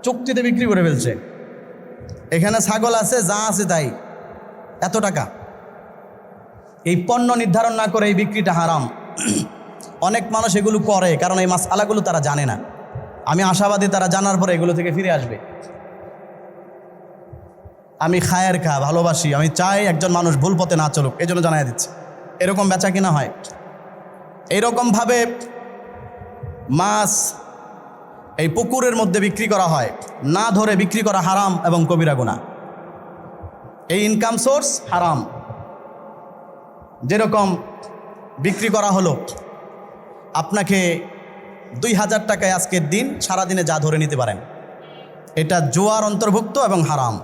চুক্তিতে বিক্রি করে ফেলছে, এখানে ছাগল আছে, যা আছে তাই, এত টাকা। এই পণ্য নির্ধারণ না করে এই বিক্রিটা হারাম। অনেক মানুষ এগুলো করে কারণ এই মাসআলাগুলো তারা জানে না। আমি আশাবাদী তারা জানার পরে এগুলো থেকে ফিরে আসবে। আমি খায়ের খা ভালোবাসি, আমি চাই একজন মানুষ ভুল পথে না চলুক, এই জন্য জানাই দিচ্ছি। এরকম বেচা কিনা হয়। এইরকমভাবে মাছ এই পুকুরের মধ্যে বিক্রি করা হয়, না ধরে বিক্রি করা হারাম এবং কবিরা গুনাহ। এই ইনকাম সোর্স হারাম। যেরকম বিক্রি করা হলো, আপনাকে 2000 টাকায় আজকের দিন সারাদিনে যা ধরে নিতে পারেন, এটা জুয়ার অন্তর্ভুক্ত এবং হারাম।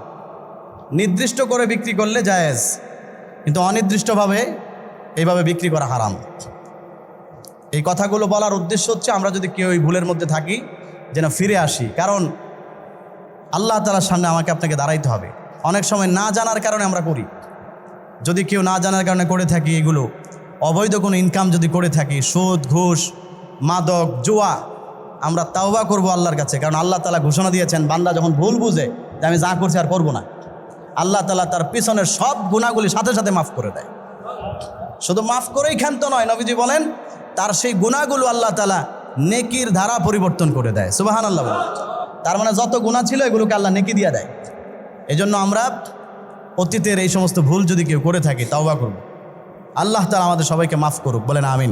নির্দিষ্ট করে বিক্রি করলে জায়েজ, কিন্তু অনির্দিষ্টভাবে এইভাবে বিক্রি করা হারাম। এই কথাগুলো বলার উদ্দেশ্য হচ্ছে আমরা যদি কেউ এই ভুলের মধ্যে থাকি যেন ফিরে আসি, কারণ আল্লাহ তাআলার সামনে আমাকে আপনাকে দাঁড়াইতে হবে। অনেক সময় না জানার কারণে আমরা করি। যদি কেউ না জানার কারণে করে থাকি এগুলো, অবৈধ কোনো ইনকাম যদি করে থাকি, সুদ, ঘুষ, মাদক, জুয়া, আমরা তাওবা করব আল্লাহর কাছে। কারণ আল্লাহ তাআলা ঘোষণা দিয়েছেন, বান্দা যখন ভুল বুঝে যে আমি যা করছি আর করবো না, আল্লাহ তাআলা তার পিছনের সব গুনাহগুলি সাথে সাথে মাফ করে দেয়। শুধু মাফ করেই ক্ষান্ত নয়, নবীজি বলেন তার সেই গুনাহগুলো আল্লাহ তাআলা নেকির ধারা পরিবর্তন করে দেয়। সুবহানাল্লাহ। তার মানে যত গুনাহ ছিল এগুলোকে আল্লাহ নেকি দিয়ে দেয়। এজন্য আমরা অতীতের এই সমস্ত ভুল যদি কেউ করে থাকি তাওবা করব। আল্লাহ তাআলা আমাদের সবাইকে মাফ করুক, বলেন আমিন।